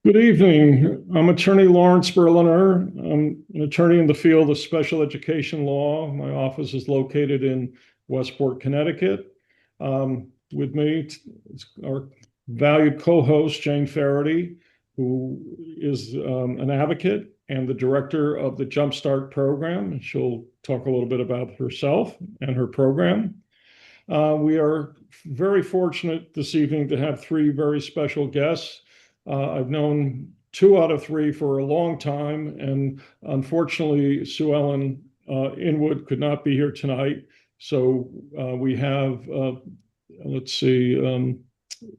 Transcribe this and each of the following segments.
Good evening. I'm Attorney Lawrence Berliner. I'm an attorney in the field of special education law. My office is located in Westport, Connecticut. With me is our valued co-host, Jane Faherty, who is an advocate and the director of the JumpStart program. She'll talk a little bit about herself and her program. We are very fortunate this evening to have three very special guests. I've known two out of three for a long time, and unfortunately, Sue Ellen Inwood could not be here tonight. So we have, let's see,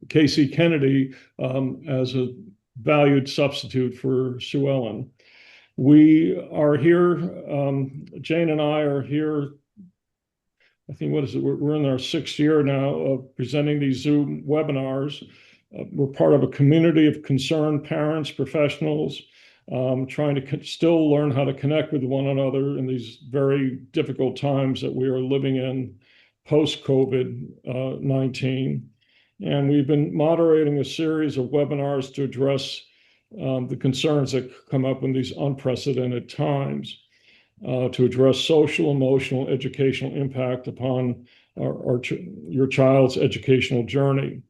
Casey Kennedy as a valued substitute for Sue Ellen. We are here, Jane and I are here. I think, what is it? We're in our sixth year now of presenting these Zoom webinars. We're part of a community of concerned parents, professionals, trying to still learn how to connect with one another in these very difficult times that we are living in post-COVID-19. And we've been moderating a series of webinars to address the concerns that come up in these unprecedented times. To address social, emotional, educational impact upon your child's educational journey.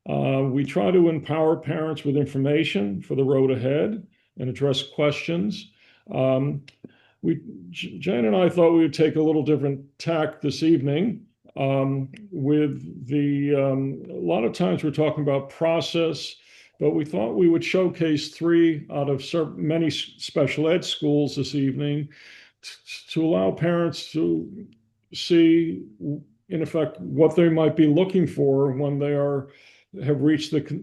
We try to empower parents with information for the road ahead and address questions. Jane and I thought we would take a little different tack this evening. With a lot of times we're talking about process, but we thought we would showcase three out of many special ed schools this evening to allow parents to see, in effect, what they might be looking for when they have reached the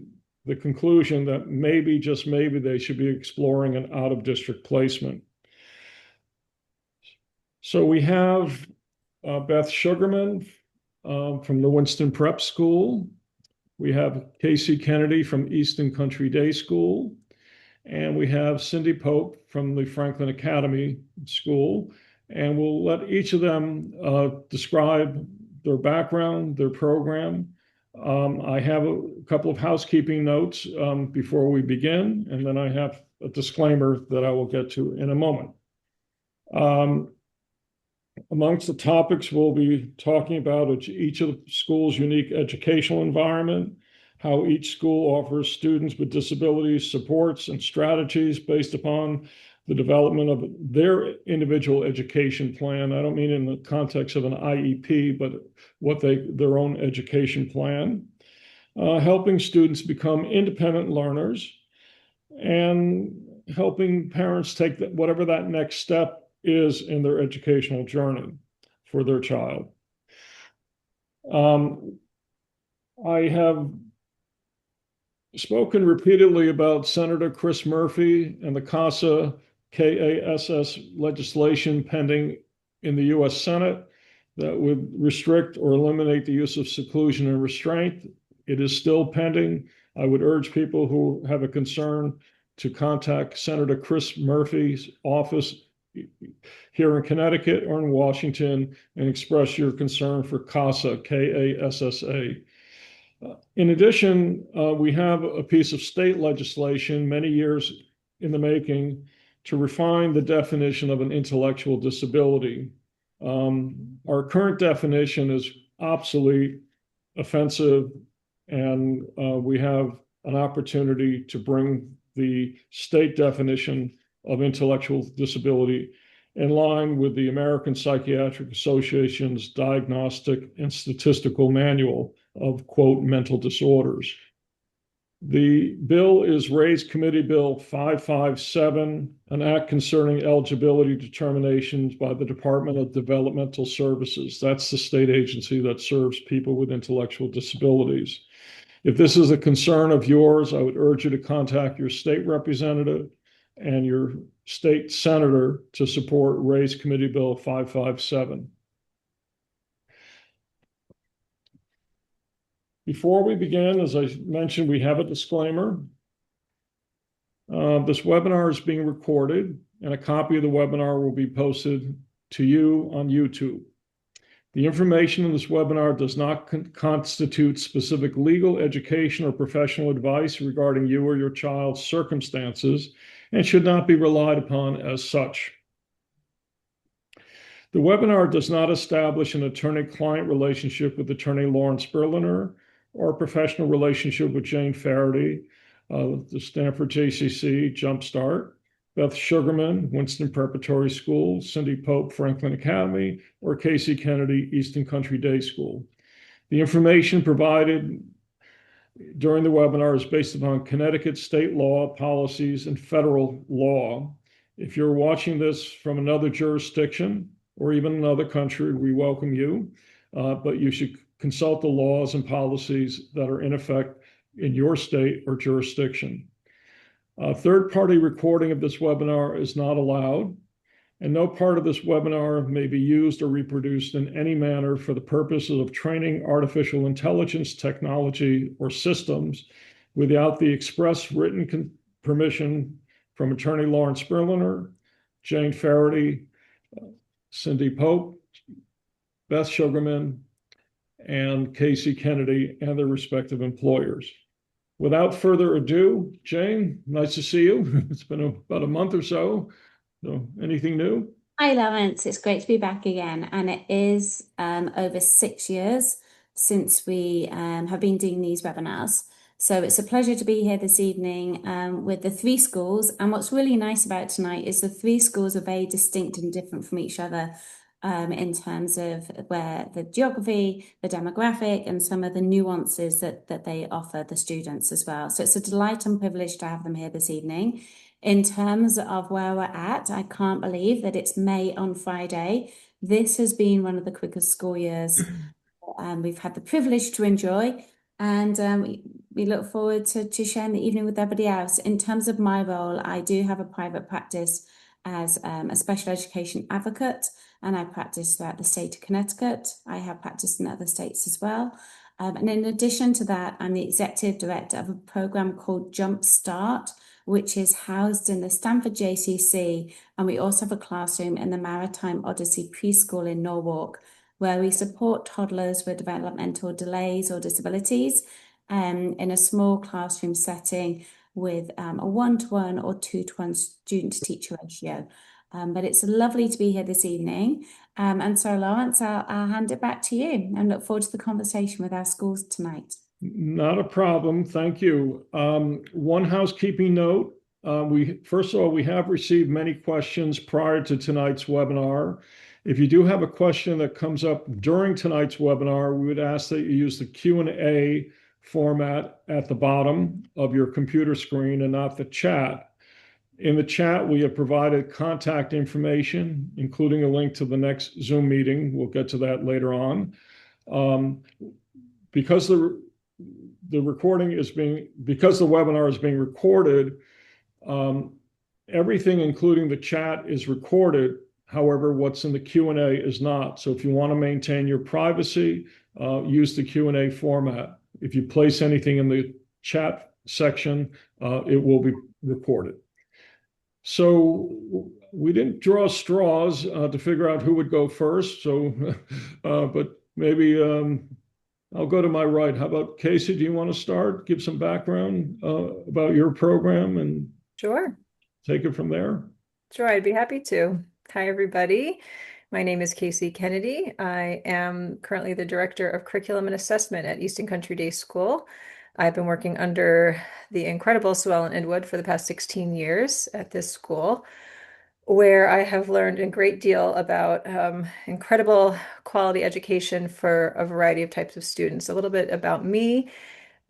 conclusion that maybe, just maybe, they should be exploring an out-of-district placement. So we have Beth Sugerman from the Winston Prep School. We have Casey Kennedy from Easton Country Day School. And we have Cindy Pope from the Franklin Academy School. And we'll let each of them describe their background, their program. I have a couple of housekeeping notes before we begin, and then I have a disclaimer that I will get to in a moment. Amongst the topics we'll be talking about each of the school's unique educational environment, how each school offers students with disabilities supports and strategies based upon the development of their individual education plan. I don't mean in the context of an IEP, but their own education plan. Helping students become independent learners and helping parents take whatever that next step is in their educational journey for their child. I have spoken repeatedly about Senator Chris Murphy and the CASA KASS legislation pending in the U.S. Senate that would restrict or eliminate the use of seclusion and restraint. It is still pending. I would urge people who have a concern to contact Senator Chris Murphy's office here in Connecticut or in Washington and express your concern for CASA, KASSA. In addition, we have a piece of state legislation many years in the making to refine the definition of an intellectual disability. Our current definition is obsolete, offensive, and we have an opportunity to bring the state definition of intellectual disability in line with the American Psychiatric Association's Diagnostic and Statistical Manual of, quote, mental disorders. The bill is Raised Committee Bill 557, an act concerning eligibility determinations by the Department of Developmental Services. That's the state agency that serves people with intellectual disabilities. If this is a concern of yours, I would urge you to contact your state representative and your state senator to support Raised Committee Bill 557. Before we begin, as I mentioned, we have a disclaimer. This webinar is being recorded, and a copy of the webinar will be posted to you on YouTube. The information in this webinar does not constitute specific legal, education, or professional advice regarding you or your child's circumstances and should not be relied upon as such. The webinar does not establish an attorney-client relationship with attorney Lawrence Berliner or a professional relationship with Jane Faherty, the Stamford JCC, JumpStart, Beth Sugerman, Winston Preparatory School, Cindy Pope, Franklin Academy, or Casey Kennedy, Easton Country Day School. The information provided during the webinar is based upon Connecticut state law, policies, and federal law. If you're watching this from another jurisdiction or even another country, we welcome you, but you should consult the laws and policies that are in effect in your state or jurisdiction. Third-party recording of this webinar is not allowed, and no part of this webinar may be used or reproduced in any manner for the purposes of training artificial intelligence technology or systems without the express written permission from attorney Lawrence Berliner, Jane Faherty, Cindy Pope, Beth Sugerman, and Casey Kennedy and their respective employers. Without further ado, Jane, nice to see you. It's been about a month or so. So anything new? Hi, Lawrence. It's great to be back again. And it is over 6 years since we have been doing these webinars. So it's a pleasure to be here this evening with the three schools. And what's really nice about tonight is the three schools are very distinct and different from each other in terms of where the geography, the demographic, and some of the nuances that they offer the students as well. So it's a delight and privilege to have them here this evening. In terms of where we're at, I can't believe that it's May on Friday. This has been one of the quickest school years we've had the privilege to enjoy. And we look forward to sharing the evening with everybody else. In terms of my role, I do have a private practice as a special education advocate, and I practice throughout the state of Connecticut. I have practiced in other states as well. And in addition to that, I'm the executive director of a program called JumpStart, which is housed in the Stamford JCC. And we also have a classroom in the Maritime Odyssey Preschool in Norwalk, where we support toddlers with developmental delays or disabilities in a small classroom setting with a 1-to-1 or 2-to-1 student-to-teacher ratio. But it's lovely to be here this evening. And so, Lawrence, I'll hand it back to you and look forward to the conversation with our schools tonight. Not a problem. Thank you. One housekeeping note. First of all, we have received many questions prior to tonight's webinar. If you do have a question that comes up during tonight's webinar, we would ask that you use the Q&A format at the bottom of your computer screen and not the chat. In the chat, we have provided contact information, including a link to the next Zoom meeting. We'll get to that later on. Because the webinar is being recorded, everything, including the chat, is recorded. However, what's in the Q&A is not. So if you want to maintain your privacy, use the Q&A format. If you place anything in the chat section, it will be recorded. So we didn't draw straws to figure out who would go first. So, but maybe I'll go to my right. How about Casey? Do you want to start? Give some background about your program and Sure. take it from there? Sure, I'd be happy to. Hi, everybody. My name is Casey Kennedy. I am currently the Director of Curriculum and Assessment at Easton Country Day School. I've been working under the incredible Sue Ellen Inwood for the past 16 years at this school, where I have learned a great deal about incredible quality education for a variety of types of students. A little bit about me.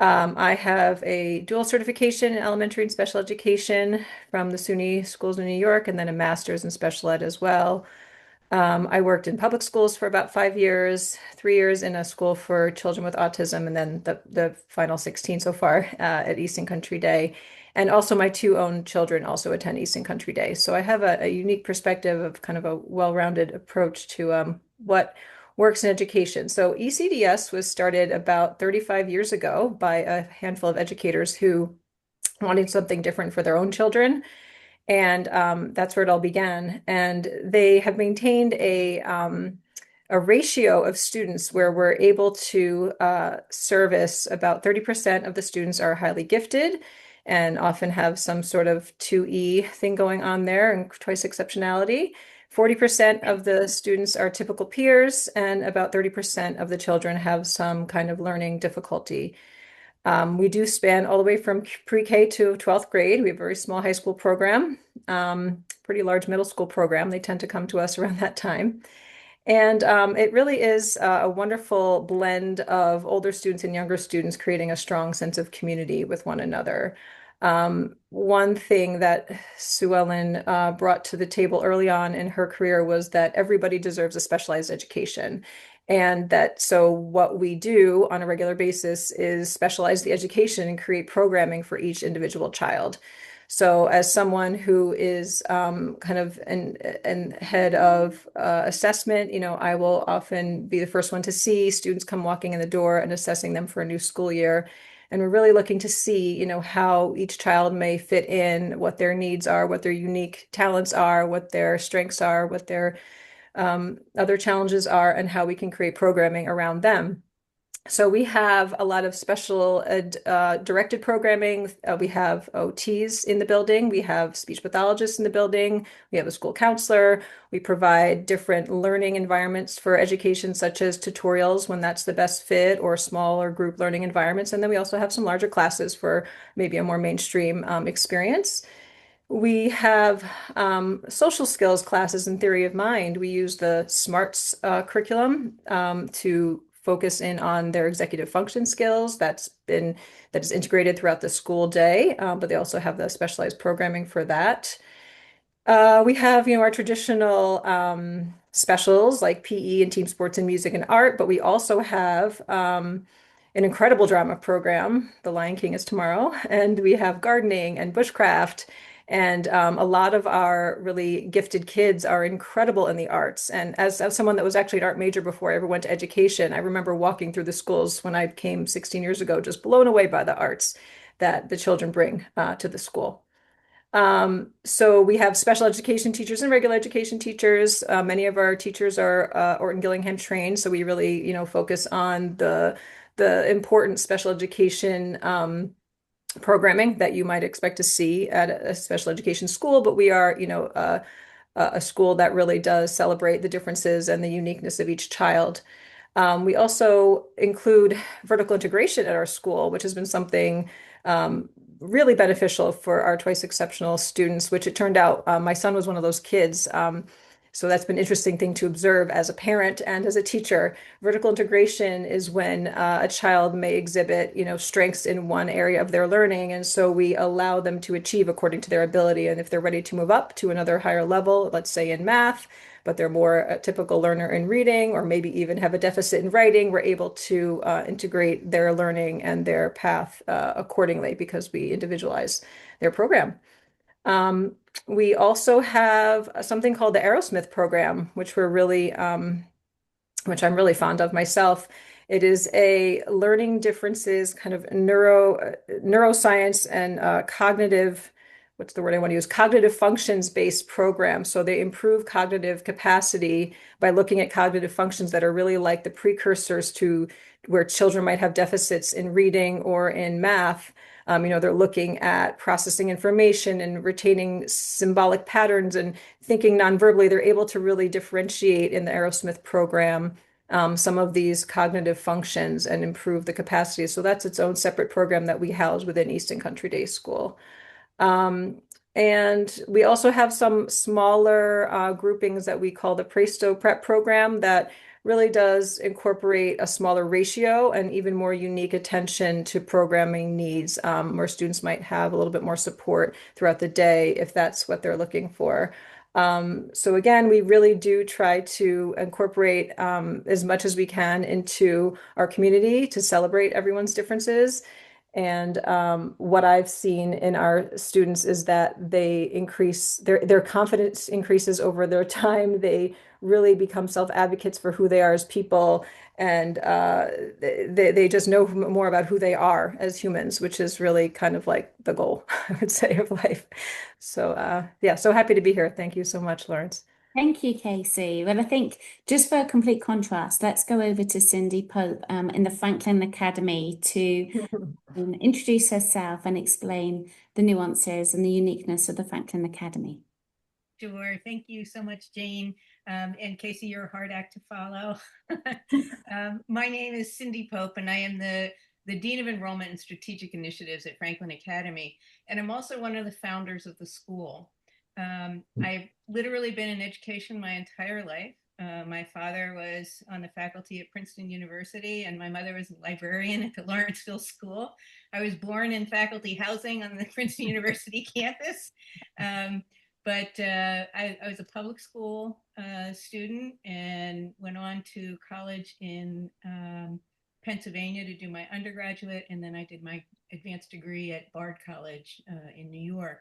I have a dual certification in elementary and special education from the SUNY schools in New York, and then a master's in special ed as well. I worked in public schools for about 5 years, 3 years in a school for children with autism, and then the final 16 so far at Easton Country Day. And also my two own children also attend Easton Country Day. So I have a unique perspective of kind of a well-rounded approach to what works in education. So ECDS was started about 35 years ago by a handful of educators who wanted something different for their own children. And that's where it all began. And they have maintained a a ratio of students where we're able to service about 30% of the students are highly gifted and often have some sort of 2E thing going on there and twice exceptionality. 40% of the students are typical peers, and about 30% of the children have some kind of learning difficulty. We do span all the way from pre-K to 12th grade. We have a very small high school program, pretty large middle school program. They tend to come to us around that time. And it really is a wonderful blend of older students and younger students creating a strong sense of community with one another. One thing that Sue Ellen brought to the table early on in her career was that everybody deserves a specialized education. And that so what we do on a regular basis is specialize the education and create programming for each individual child. So as someone who is kind of an head of assessment, I will often be the first one to see students come walking in the door and assessing them for a new school year. And we're really looking to see, how each child may fit in, what their needs are, what their unique talents are, what their strengths are, what their other challenges are, and how we can create programming around them. So we have a lot of special directed programming. We have OTs in the building. We have speech pathologists in the building. We have a school counselor. We provide different learning environments for education, such as tutorials when that's the best fit, or smaller group learning environments. And then we also have some larger classes for maybe a more mainstream experience. We have social skills classes and theory of mind. We use the SMARTS curriculum to focus in on their executive function skills. That is integrated throughout the school day, but they also have the specialized programming for that. We have, our traditional specials like PE and team sports and music and art, but we also have an incredible drama program. The Lion King is tomorrow, and we have gardening and bushcraft. And a lot of our really gifted kids are incredible in the arts. And as someone that was actually an art major before I ever went to education, I remember walking through the schools when I came 16 years ago, just blown away by the arts that the children bring to the school. So we have special education teachers and regular education teachers. Many of our teachers are Orton Gillingham trained, so we really, focus on the important special education programming that you might expect to see at a special education school, but we are, a school that really does celebrate the differences and the uniqueness of each child. We also include vertical integration at our school, which has been something really beneficial for our twice exceptional students, which it turned out my son was one of those kids. So that's been an interesting thing to observe as a parent and as a teacher. Vertical integration is when a child may exhibit, strengths in one area of their learning. And so we allow them to achieve according to their ability. And if they're ready to move up to another higher level, let's say in math, but they're more a typical learner in reading, or maybe even have a deficit in writing, we're able to integrate their learning and their path accordingly because we individualize their program. We also have something called the Aerosmith program, which which I'm really fond of myself. It is a learning differences kind of neuroscience and cognitive, what's the word I want to use? Cognitive functions based program. So they improve cognitive capacity by looking at cognitive functions that are really like the precursors to where children might have deficits in reading or in math. They're looking at processing information and retaining symbolic patterns and thinking nonverbally. They're able to really differentiate in the Aerosmith program some of these cognitive functions and improve the capacity. So that's its own separate program that we house within Easton Country Day School. And we also have some smaller groupings that we call the Presto Prep program that really does incorporate a smaller ratio and even more unique attention to programming needs, where students might have a little bit more support throughout the day if that's what they're looking for. So again, we really do try to incorporate as much as we can into our community to celebrate everyone's differences. And what I've seen in our students is that they increase their confidence increases over their time. They really become self-advocates for who they are as people, and they just know more about who they are as humans, which is really kind of like the goal, I would say, of life. So yeah, so happy to be here. Thank you so much, Lawrence. Thank you, Casey. Well, I think just for a complete contrast, let's go over to Cindy Pope in the Franklin Academy to introduce herself and explain the nuances and the uniqueness of the Franklin Academy. Sure. Thank you so much, Jane. And Casey, you're a hard act to follow. My name is Cindy Pope, and I am the Dean of Enrollment and Strategic Initiatives at Franklin Academy. And I'm also one of the founders of the school. I've literally been in education my entire life. My father was on the faculty at Princeton University, and my mother was a librarian at the Lawrenceville School. I was born in faculty housing on the Princeton University campus. But I was a public school student and went on to college in Pennsylvania to do my undergraduate, and then I did my advanced degree at Bard College in New York.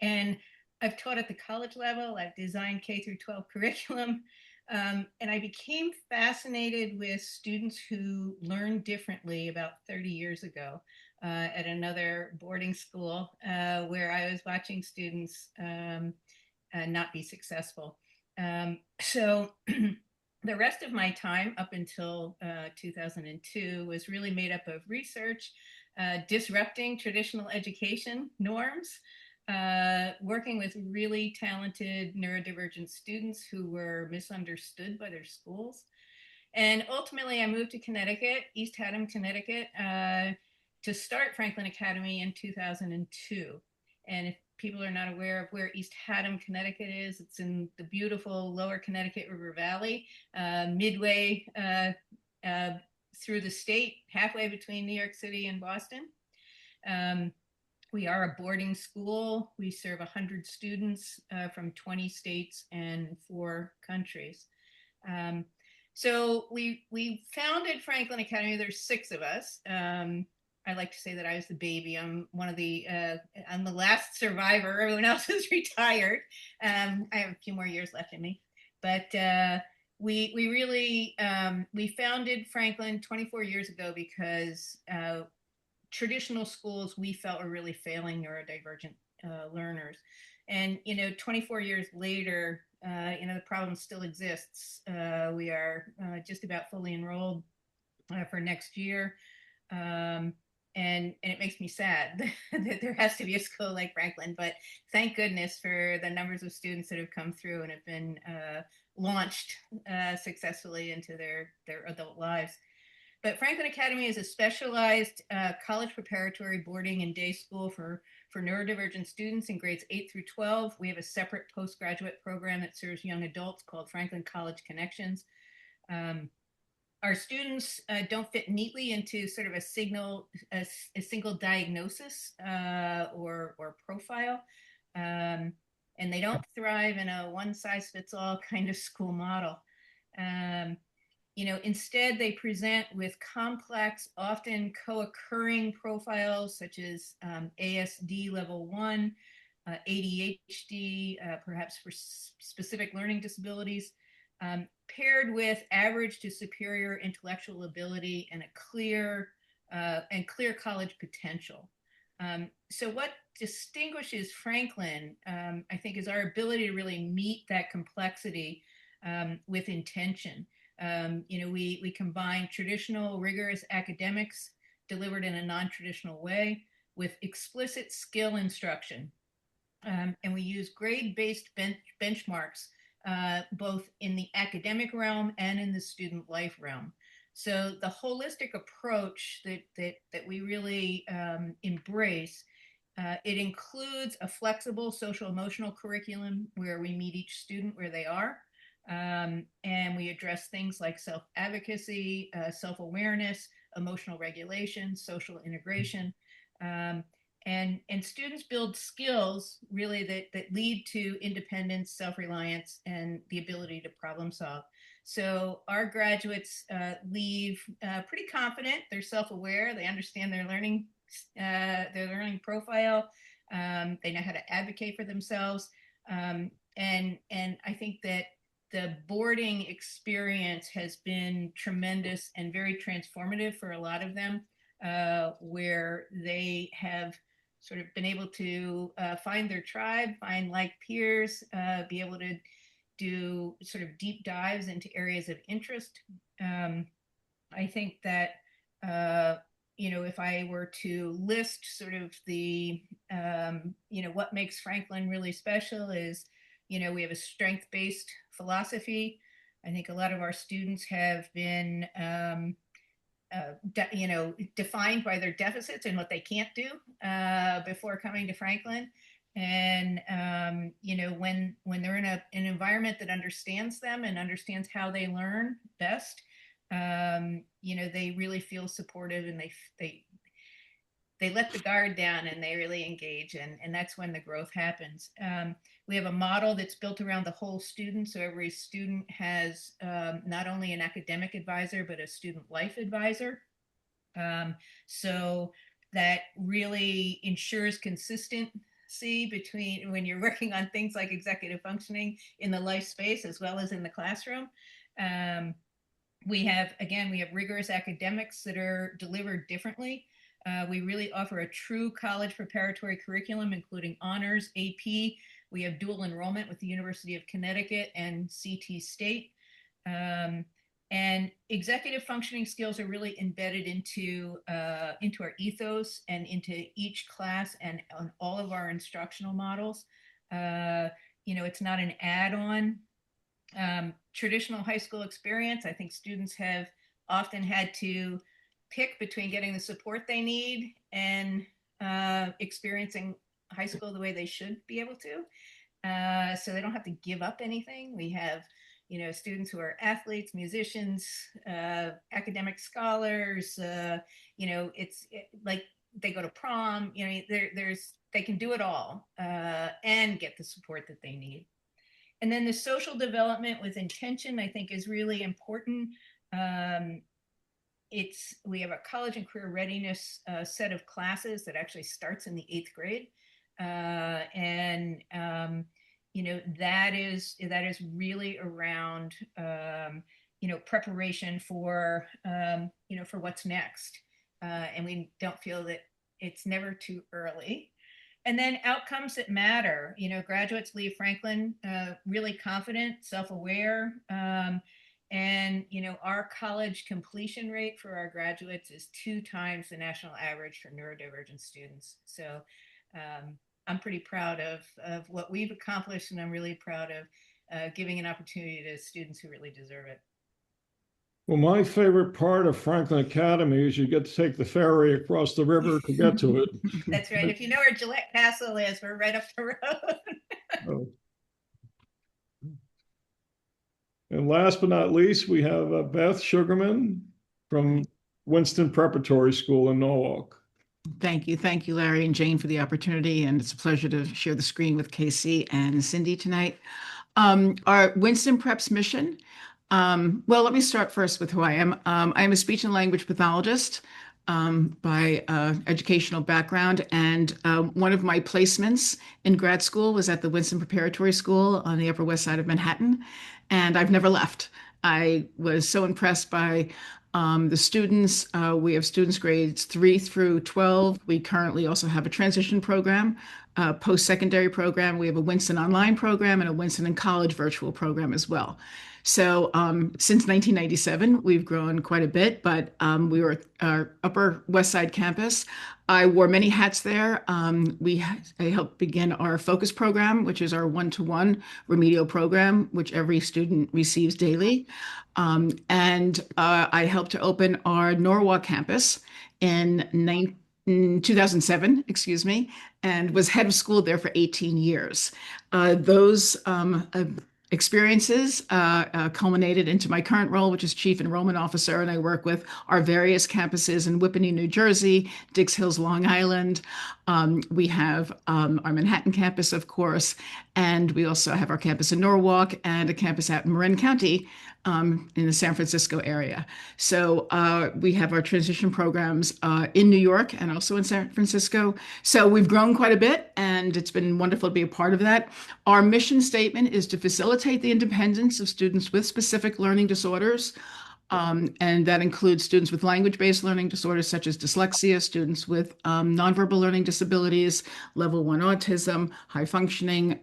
And I've taught at the college level. I've designed K through 12 curriculum. And I became fascinated with students who learned differently about 30 years ago at another boarding school where I was watching students not be successful. So the rest of my time up until 2002 was really made up of research, disrupting traditional education norms, working with really talented neurodivergent students who were misunderstood by their schools. And ultimately, I moved to Connecticut, East Haddam, Connecticut, to start Franklin Academy in 2002. And if people are not aware of where East Haddam, Connecticut is, it's in the beautiful lower Connecticut River Valley, midway through the state, halfway between New York City and Boston. We are a boarding school. We serve 100 students from 20 states and 4 countries. So we founded Franklin Academy. There's 6 of us. I like to say that I was the baby. I'm I'm the last survivor. Everyone else is retired. I have a few more years left in me, but we really we founded Franklin 24 years ago because traditional schools we felt were really failing neurodivergent learners. And, 24 years later, the problem still exists. We are just about fully enrolled for next year. And it makes me sad that there has to be a school like Franklin, but thank goodness for the numbers of students that have come through and have been launched successfully into their adult lives. But Franklin Academy is a specialized college preparatory boarding and day school for neurodivergent students in grades 8 through 12. We have a separate postgraduate program that serves young adults called Franklin College Connections. Our students don't fit neatly into sort of a single diagnosis or profile. And they don't thrive in a one-size-fits-all kind of school model. Instead, they present with complex, often co-occurring profiles such as ASD level 1, ADHD, perhaps for specific learning disabilities, paired with average to superior intellectual ability and a clear college potential. So what distinguishes Franklin, I think, is our ability to really meet that complexity with intention. We combine traditional rigorous academics delivered in a non-traditional way with explicit skill instruction. And we use grade-based benchmarks both in the academic realm and in the student life realm. So the holistic approach that we really embrace, it includes a flexible social emotional curriculum where we meet each student where they are. And we address things like self-advocacy, self-awareness, emotional regulation, social integration. And students build skills really that lead to independence, self-reliance, and the ability to problem solve. So our graduates leave pretty confident. They're self-aware. They understand their learning profile. They know how to advocate for themselves. And I think that the boarding experience has been tremendous and very transformative for a lot of them, where they have sort of been able to find their tribe, find like peers, be able to do sort of deep dives into areas of interest. I think that, if I were to list sort of the, what makes Franklin really special is, we have a strength-based philosophy. I think a lot of our students have been, defined by their deficits and what they can't do before coming to Franklin. And, when they're in an environment that understands them and understands how they learn best, they really feel supportive, and they let the guard down and they really engage, and that's when the growth happens. We have a model that's built around the whole student. So every student has not only an academic advisor, but a student life advisor. So that really ensures consistency between when you're working on things like executive functioning in the life space as well as in the classroom. We have rigorous academics that are delivered differently. We really offer a true college preparatory curriculum, including honors, AP. We have dual enrollment with the University of Connecticut and CT State. And executive functioning skills are really embedded into our ethos and into each class and on all of our instructional models. It's not an add-on. Traditional high school experience, I think students have often had to pick between getting the support they need and experiencing high school the way they should be able to. So they don't have to give up anything. We have, students who are athletes, musicians, academic scholars, it's like they go to prom, they can do it all and get the support that they need. And then the social development with intention, I think, is really important. We have a college and career readiness set of classes that actually starts in the 8th grade. That is really around, preparation for what's next. And we don't feel that it's never too early. And then outcomes that matter. Graduates leave Franklin really confident, self-aware. And our college completion rate for our graduates is 2 times the national average for neurodivergent students. So I'm pretty proud of what we've accomplished, and I'm really proud of giving an opportunity to students who really deserve it. Well, my favorite part of Franklin Academy is you get to take the ferry across the river to get to it. That's right. If you know where Gillette Castle is, we're right up the road. Oh. And last but not least, we have Beth Sugerman from Winston Preparatory School in Norwalk. Thank you, Larry and Jane, for the opportunity, and it's a pleasure to share the screen with Casey and Cindy tonight. Our Winston Prep's mission. Well, let me start first with who I am. I am a speech and language pathologist by educational background, and one of my placements in grad school was at the Winston Preparatory School on the Upper West Side of Manhattan, and I've never left. I was so impressed by the students. We have students grades 3 through 12. We currently also have a transition program, post-secondary program. We have a Winston online program and a Winston in college virtual program as well. So since 1997, we've grown quite a bit, but we were at our Upper West Side campus. I wore many hats there. I helped begin our focus program, which is our one-to-one remedial program, which every student receives daily. And I helped to open our Norwalk campus in 2007, and was head of school there for 18 years. Those experiences culminated into my current role, which is Chief Enrollment Officer, and I work with our various campuses in Whippany, New Jersey, Dix Hills, Long Island. We have our Manhattan campus, of course, and we also have our campus in Norwalk and a campus out in Marin County in the San Francisco area. So we have our transition programs in New York and also in San Francisco. So we've grown quite a bit, and it's been wonderful to be a part of that. Our mission statement is to facilitate the independence of students with specific learning disorders. And that includes students with language-based learning disorders such as dyslexia, students with nonverbal learning disabilities, level 1 autism, high functioning,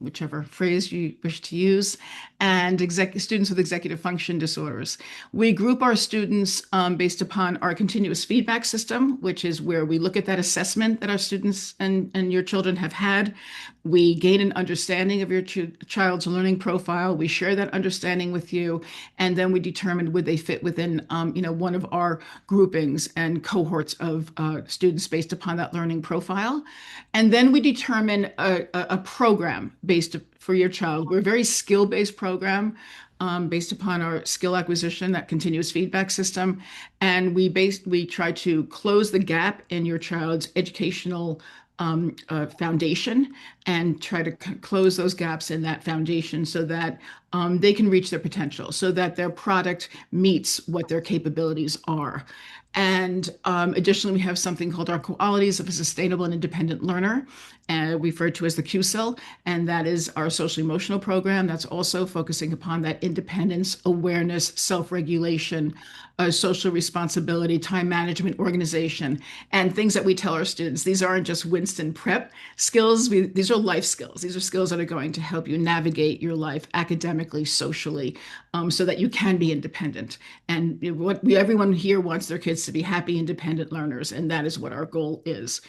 whichever phrase you wish to use, and students with executive function disorders. We group our students based upon our continuous feedback system, which is where we look at that assessment that our students and your children have had. We gain an understanding of your child's learning profile. We share that understanding with you, and then we determine would they fit within one of our groupings and cohorts of students based upon that learning profile. And then we determine a program based for your child. We're a very skill-based program based upon our skill acquisition, that continuous feedback system. And we try to close the gap in your child's educational foundation and try to close those gaps in that foundation so that they can reach their potential, so that their product meets what their capabilities are. And additionally, we have something called our qualities of a sustainable and independent learner, referred to as the QSIL, and that is our social emotional program that's also focusing upon that independence, awareness, self-regulation, social responsibility, time management, organization, and things that we tell our students. These aren't just Winston prep skills. These are life skills. These are skills that are going to help you navigate your life academically, socially, so that you can be independent. And everyone here wants their kids to be happy, independent learners, and that is what our goal is.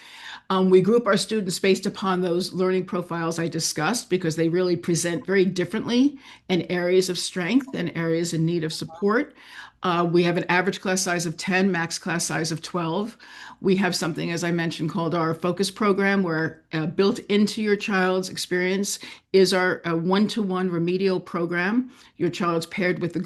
We group our students based upon those learning profiles I discussed because they really present very differently in areas of strength and areas in need of support. We have an average class size of 10, max class size of 12. We have something, as I mentioned, called our focus program, where built into your child's experience is our one-to-one remedial program. Your child's paired with the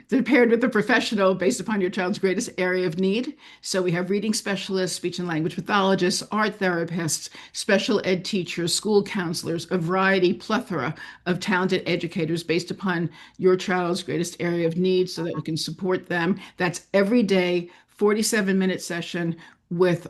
they're paired with a professional based upon your child's greatest area of need. So we have reading specialists, speech and language pathologists, art therapists, special ed teachers, school counselors, a plethora of talented educators based upon your child's greatest area of need so that we can support them. That's every day, 47-minute session with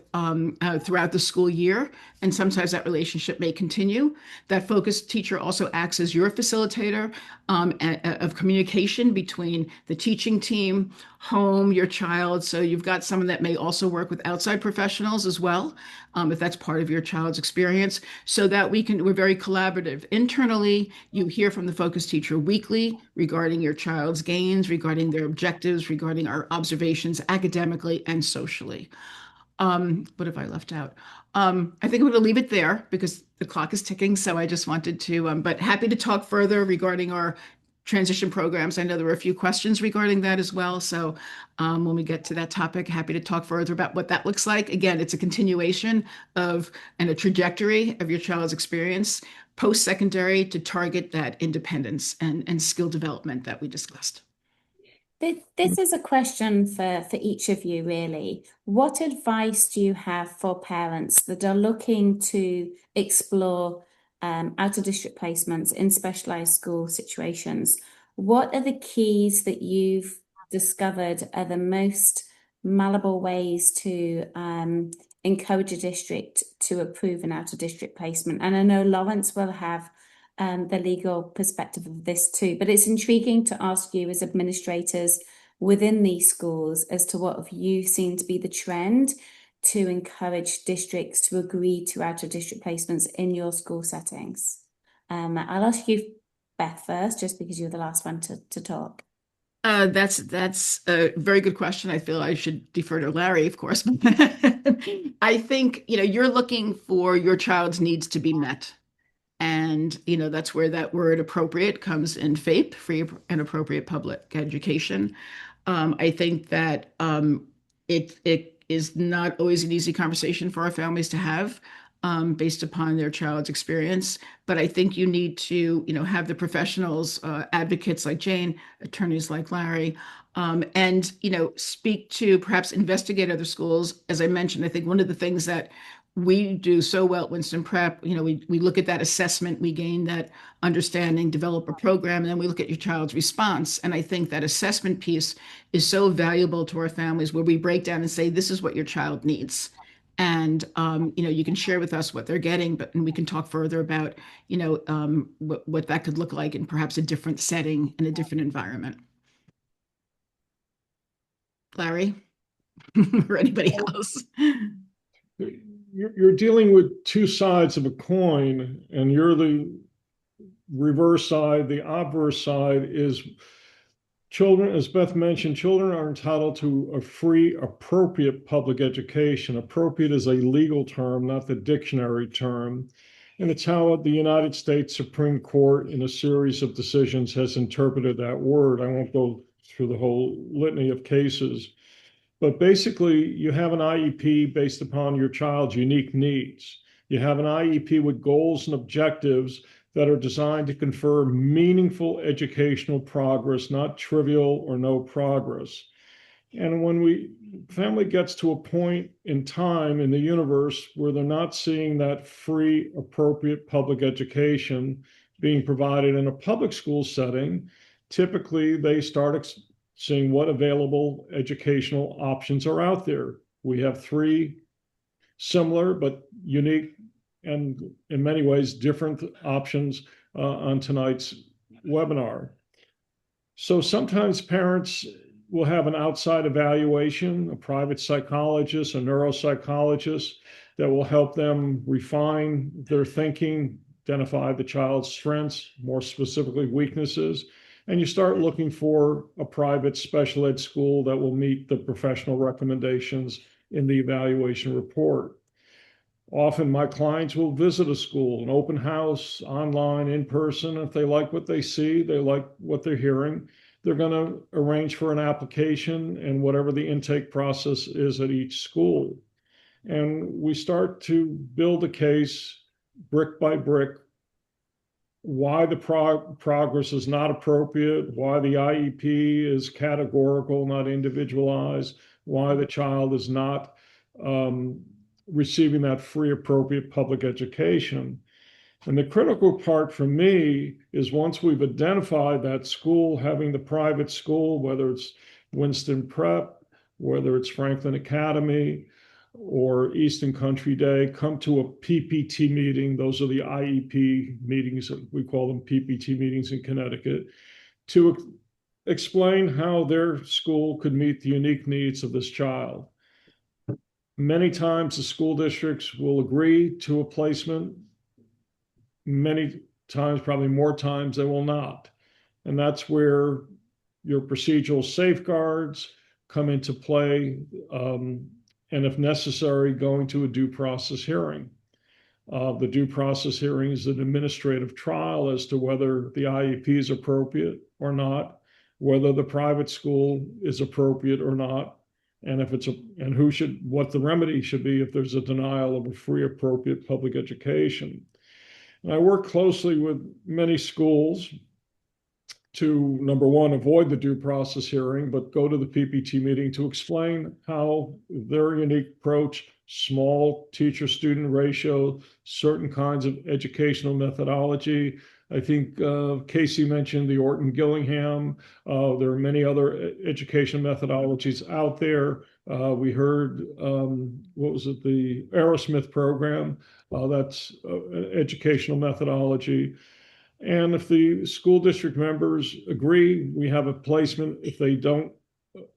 throughout the school year, and sometimes that relationship may continue. That focus teacher also acts as your facilitator of communication between the teaching team, home, your child. So you've got someone that may also work with outside professionals as well, if that's part of your child's experience, so that we're very collaborative. Internally, you hear from the focus teacher weekly regarding your child's gains, regarding their objectives, regarding our observations academically and socially. What have I left out? I think I'm going to leave it there because the clock is ticking. So I just wanted to, but happy to talk further regarding our transition programs. I know there were a few questions regarding that as well. So when we get to that topic, happy to talk further about what that looks like. Again, it's a continuation of and a trajectory of your child's experience post-secondary to target that independence and skill development that we discussed. This is a question for each of you, really. What advice do you have for parents that are looking to explore out-of-district placements in specialized school situations? What are the keys that you've discovered are the most malleable ways to encourage a district to approve an out-of-district placement? And I know Lawrence will have the legal perspective of this too, but it's intriguing to ask you as administrators within these schools as to what have you seen to be the trend to encourage districts to agree to out-of-district placements in your school settings. I'll ask you, Beth, first, just because you're the last one to talk. That's a very good question. I feel I should defer to Larry, of course. I think, you're looking for your child's needs to be met. And, that's where that word appropriate comes in FAPE, free and appropriate public education. I think that it is not always an easy conversation for our families to have based upon their child's experience. But I think you need to, have the professionals, advocates like Jane, attorneys like Larry, and, speak to perhaps investigate other schools. As I mentioned, I think one of the things that we do so well at Winston Prep, we look at that assessment, we gain that understanding, develop a program, and then we look at your child's response. And I think that assessment piece is so valuable to our families where we break down and say, this is what your child needs. And, you can share with us what they're getting, and we can talk further about, what that could look like in perhaps a different setting in a different environment. Larry, or anybody else? You're dealing with two sides of a coin, and you're the reverse side. The obverse side is children, as Beth mentioned, children are entitled to a free, appropriate public education. Appropriate is a legal term, not the dictionary term. And it's how the United States Supreme Court, in a series of decisions, has interpreted that word. I won't go through the whole litany of cases. But basically, you have an IEP based upon your child's unique needs. You have an IEP with goals and objectives that are designed to confer meaningful educational progress, not trivial or no progress. And when family gets to a point in time in the universe where they're not seeing that free, appropriate public education being provided in a public school setting, typically they start seeing what available educational options are out there. We have three similar but unique and in many ways different options on tonight's webinar. So sometimes parents will have an outside evaluation, a private psychologist, a neuropsychologist that will help them refine their thinking, identify the child's strengths, more specifically weaknesses, and you start looking for a private special ed school that will meet the professional recommendations in the evaluation report. Often my clients will visit a school, an open house, online, in person. If they like what they see, they like what they're hearing, they're going to arrange for an application and whatever the intake process is at each school. And we start to build a case brick by brick, why the progress is not appropriate, why the IEP is categorical, not individualized, why the child is not receiving that free, appropriate public education. And the critical part for me is once we've identified that school, having the private school, whether it's Winston Prep, whether it's Franklin Academy, or Easton Country Day, come to a PPT meeting. Those are the IEP meetings. We call them PPT meetings in Connecticut, to explain how their school could meet the unique needs of this child. Many times the school districts will agree to a placement. Many times, probably more times, they will not. And that's where your procedural safeguards come into play. And if necessary, going to a due process hearing. The due process hearing is an administrative trial as to whether the IEP is appropriate or not, whether the private school is appropriate or not, and if it's what the remedy should be if there's a denial of a free, appropriate public education. And I work closely with many schools to, number one, avoid the due process hearing, but go to the PPT meeting to explain how their unique approach, small teacher-student ratio, certain kinds of educational methodology. I think Casey mentioned the Orton-Gillingham. There are many other education methodologies out there. We heard, what was it, the Aerosmith program. That's educational methodology. And if the school district members agree, we have a placement. If they don't,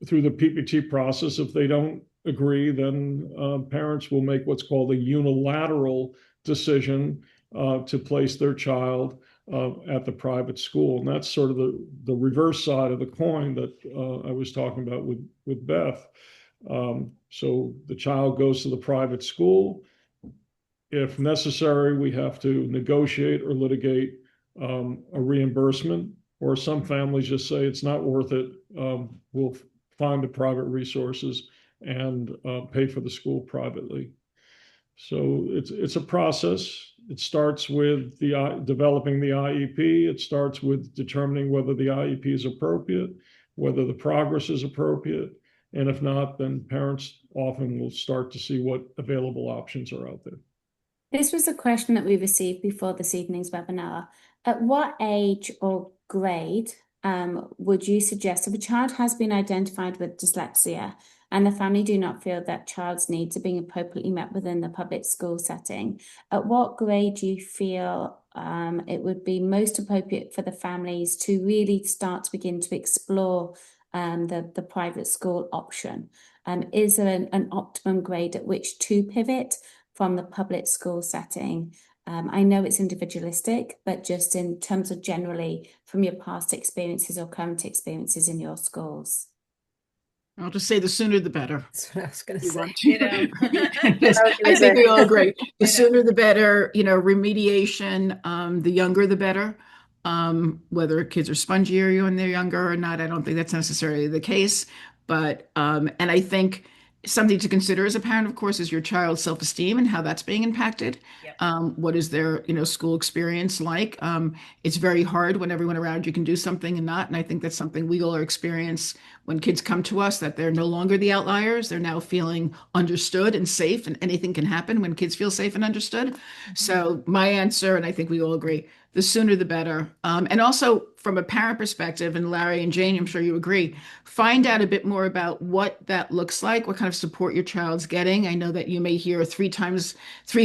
through the PPT process, if they don't agree, then parents will make what's called a unilateral decision to place their child at the private school. And that's sort of the reverse side of the coin that I was talking about with Beth. So the child goes to the private school. If necessary, we have to negotiate or litigate a reimbursement, or some families just say it's not worth it. We'll find the private resources and pay for the school privately. So it's a process. It starts with developing the IEP. It starts with determining whether the IEP is appropriate, whether the progress is appropriate. And if not, then parents often will start to see what available options are out there. This was a question that we received before this evening's webinar. At what age or grade would you suggest if a child has been identified with dyslexia and the family do not feel that child's needs are being appropriately met within the public school setting, at what grade do you feel it would be most appropriate for the families to really start to begin to explore the private school option? Is there an optimum grade at which to pivot from the public school setting? I know it's individualistic, but just in terms of generally from your past experiences or current experiences in your schools. I'll just say the sooner the better. That's what I was going to You say. want to. Ditto. Yes, I was gonna I think we say. all agree. The Ditto. sooner the better, remediation, the younger the better. Whether kids are spongier when they're younger or not, I don't think that's necessarily the case. But, and I think something to consider as a parent, of course, is your child's self-esteem and how that's being impacted. Yep. What is their, school experience like? It's very hard when everyone around you can do something and not. And I think that's something we all experience when kids come to us, that they're no longer the outliers. They're now feeling understood and safe, and anything can happen when kids feel safe and understood. So my answer, and I think we all agree, the sooner the better. And also from a parent perspective, and Larry and Jane, I'm sure you agree, find out a bit more about what that looks like, what kind of support your child's getting. I know that you may hear 3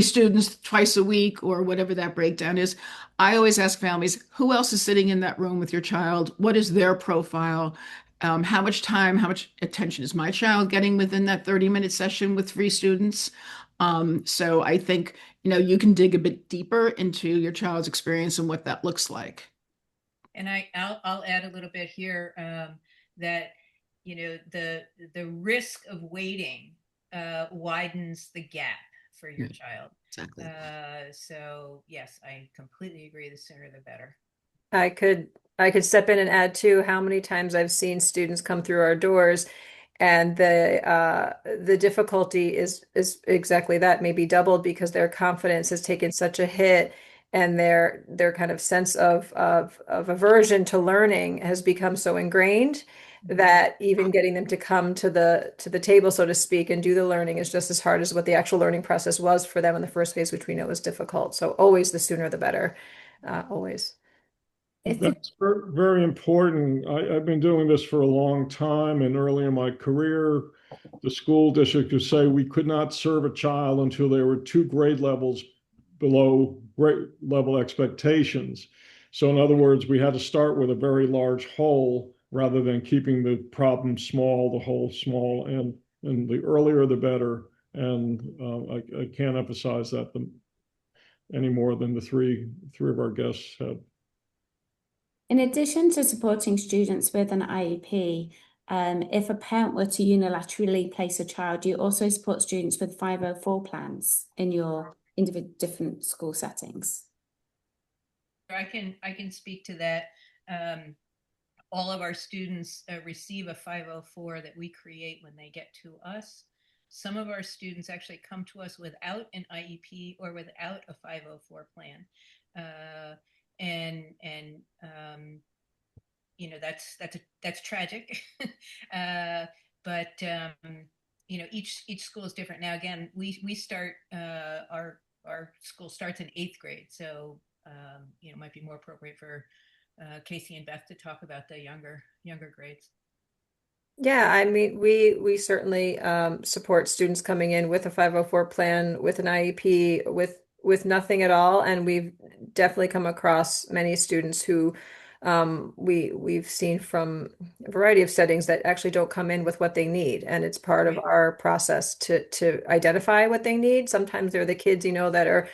students twice a week or whatever that breakdown is. I always ask families, who else is sitting in that room with your child? What is their profile? How much time, how much attention is my child getting within that 30-minute session with 3 students? So I think, you can dig a bit deeper into your child's experience and what that looks like. And I'll add a little bit here, that the risk of waiting widens the gap for your child. Exactly. So yes, I completely agree. The sooner the better. I could step in and add too how many times I've seen students come through our doors, and the difficulty is exactly that, maybe doubled because their confidence has taken such a hit, and their kind of sense of aversion to learning has become so ingrained that even getting them to come to the table, so to speak, and do the learning is just as hard as what the actual learning process was for them in the first phase, which we know is difficult. So always the sooner the better, always. That's very important. I've been doing this for a long time, and early in my career, the school district would say we could not serve a child until they were 2 grade levels below grade level expectations. So in other words, we had to start with a very large hole rather than keeping the problem small, the hole small, and the earlier the better. And I can't emphasize that any more than the three of our guests have. In addition to supporting students with an IEP, if a parent were to unilaterally place a child, do you also support students with 504 plans in your different school settings? I can speak to that. All of our students receive a 504 that we create when they get to us. Some of our students actually come to us without an IEP or without a 504 plan. That's tragic. But each school is different. Now again, we start our school starts in 8th grade, so it might be more appropriate for Casey and Beth to talk about the younger grades. Yeah, I mean, we certainly support students coming in with a 504 plan, with an IEP, with nothing at all, and we've definitely come across many students who we've seen from a variety of settings that actually don't come in with what they need, and it's part of our process to identify what they need. Sometimes they're the kids, that are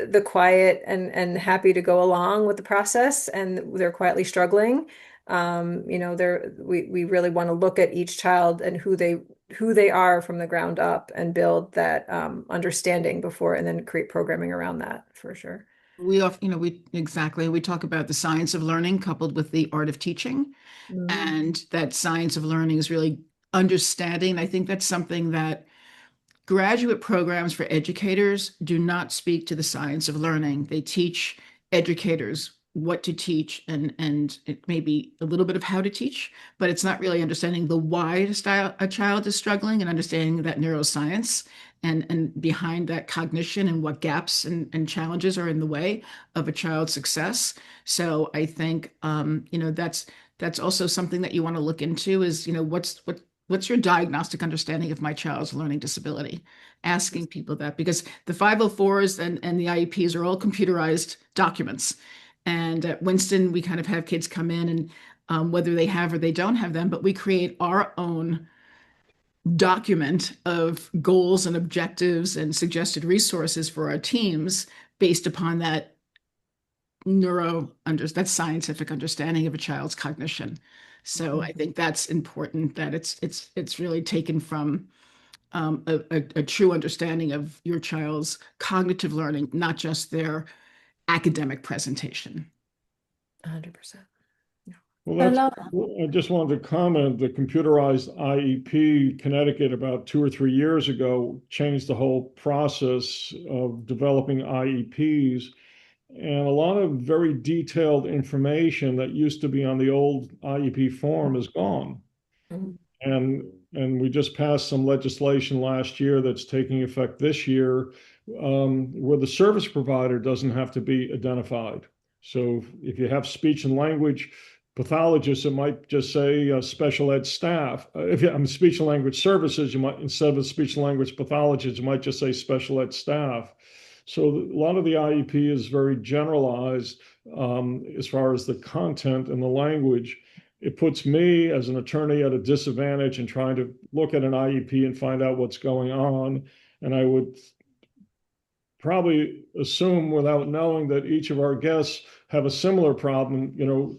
the quiet and happy to go along with the process, and they're quietly struggling. We really want to look at each child and who they are from the ground up and build that understanding before, and then create programming around that for sure. We talk about the science of learning coupled with the art of teaching, and that science of learning is really understanding. I think that's something that graduate programs for educators do not speak to the science of learning. They teach educators what to teach, and it may be a little bit of how to teach, but it's not really understanding the why a child is struggling and understanding that neuroscience and behind that cognition and what gaps and challenges are in the way of a child's success. So I think that's also something that you want to look into is, what's your diagnostic understanding of my child's learning disability? Asking people that, because the 504s and the IEPs are all computerized documents. And at Winston, we kind of have kids come in and whether they have or they don't have them, but we create our own document of goals and objectives and suggested resources for our teams based upon that that scientific understanding of a child's cognition. So I think that's important, that it's really taken from a true understanding of your child's cognitive learning, not just their academic presentation. 100%. Well, I just wanted to comment, the computerized IEP Connecticut about 2 or 3 years ago changed the whole process of developing IEPs. And a lot of very detailed information that used to be on the old IEP form is gone. Mhm. And we just passed some legislation last year that's taking effect this year, where the service provider doesn't have to be identified. So if you have speech and language pathologists, it might just say special ed staff. If you have speech and language services, you might, instead of speech and language pathologist, you might just say special ed staff. So a lot of the IEP is very generalized as far as the content and the language. It puts me as an attorney at a disadvantage in trying to look at an IEP and find out what's going on. And I would probably assume without knowing that each of our guests have a similar problem,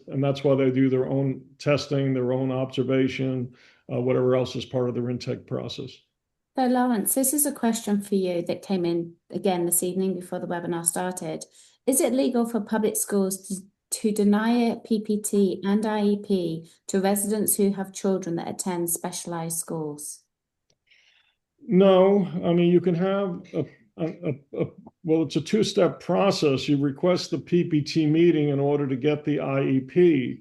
and that's why they do their own testing, their own observation, whatever else is part of their intake process. So Lawrence, this is a question for you that came in again this evening before the webinar started. Is it legal for public schools to deny a PPT and IEP to residents who have children that attend specialized schools? No, I mean, you can have well, it's a two-step process. You request the PPT meeting in order to get the IEP.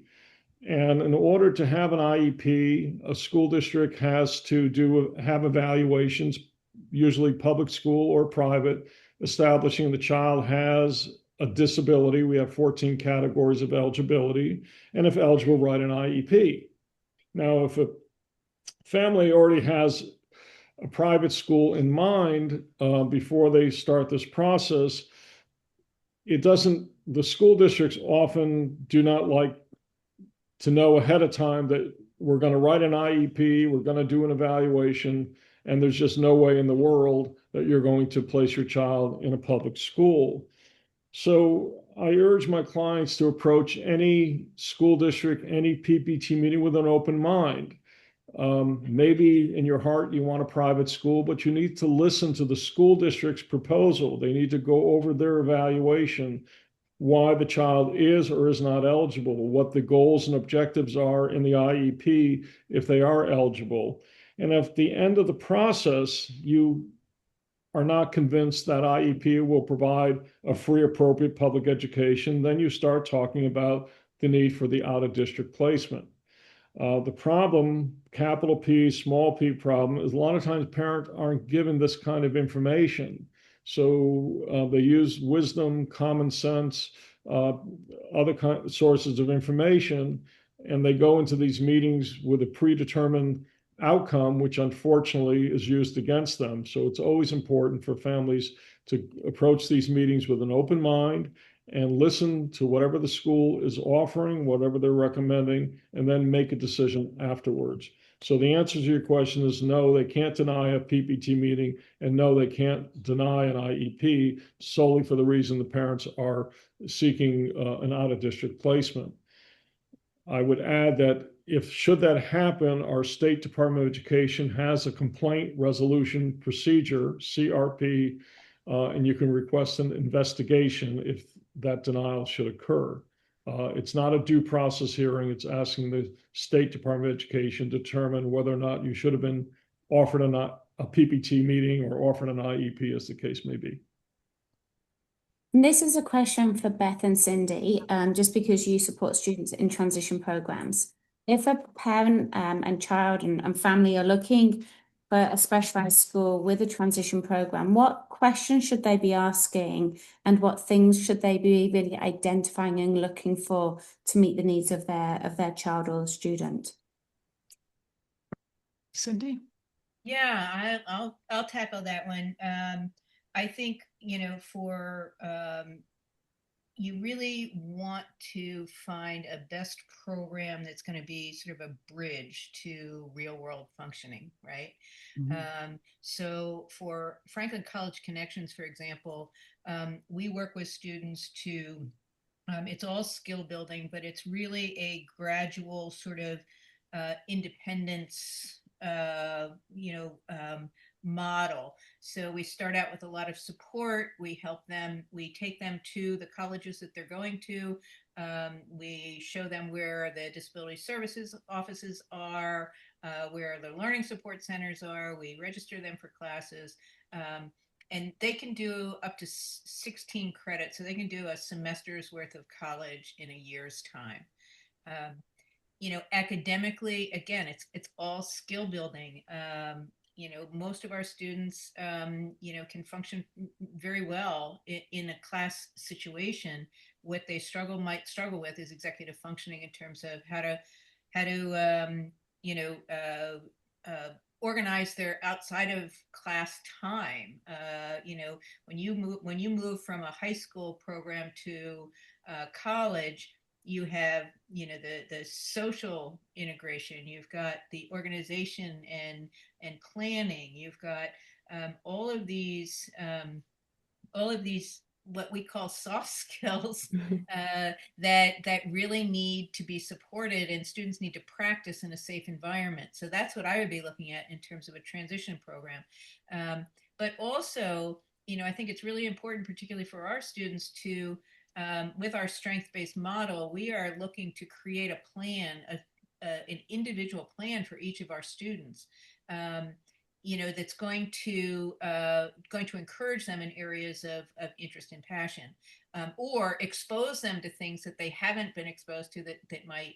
And in order to have an IEP, a school district has to have evaluations, usually public school or private, establishing the child has a disability. We have 14 categories of eligibility, and if eligible, write an IEP. Now, if a family already has a private school in mind before they start this process, the school districts often do not like to know ahead of time that we're going to write an IEP, we're going to do an evaluation, and there's just no way in the world that you're going to place your child in a public school. So I urge my clients to approach any school district, any PPT meeting with an open mind. Maybe in your heart you want a private school, but you need to listen to the school district's proposal. They need to go over their evaluation, why the child is or is not eligible, what the goals and objectives are in the IEP if they are eligible. And if at the end of the process you are not convinced that IEP will provide a free, appropriate public education, then you start talking about the need for the out-of-district placement. The problem, capital P, small p problem, is a lot of times parents aren't given this kind of information. So they use wisdom, common sense, other sources of information, and they go into these meetings with a predetermined outcome, which unfortunately is used against them. So it's always important for families to approach these meetings with an open mind and listen to whatever the school is offering, whatever they're recommending, and then make a decision afterwards. So the answer to your question is no, they can't deny a PPT meeting, and no, they can't deny an IEP solely for the reason the parents are seeking an out-of-district placement. I would add that should that happen, our State Department of Education has a complaint resolution procedure, CRP, and you can request an investigation if that denial should occur. It's not a due process hearing. It's asking the State Department of Education to determine whether or not you should have been offered a PPT meeting or offered an IEP, as the case may be. And this is a question for Beth and Cindy, just because you support students in transition programs. If a parent and child and family are looking for a specialized school with a transition program, what questions should they be asking and what things should they be really identifying and looking for to meet the needs of their child or student? Cindy? Yeah, I'll tackle that one. I think, for you really want to find a best program that's going to be sort of a bridge to real world functioning, right? So for Franklin College Connections, for example, we work with students to, it's all skill building, but it's really a gradual sort of independence, model. So we start out with a lot of support. We help them. We take them to the colleges that they're going to. We show them where the disability services offices are, where the learning support centers are. We register them for classes. And they can do up to 16 credits. So they can do a semester's worth of college in a year's time. Academically, again, it's all skill building. Most of our students, can function very well in a class situation. What they might struggle with is executive functioning in terms of how to organize their outside of class time. When you move from a high school program to college, you have the social integration, you've got the organization and planning, you've got all of these what we call soft skills that really need to be supported, and students need to practice in a safe environment. So that's what I would be looking at in terms of a transition program. But also, I think it's really important, particularly for our students, to with our strength-based model, we are looking to create a plan, an individual plan for each of our students. That's going to encourage them in areas of interest and passion, or expose them to things that they haven't been exposed to that might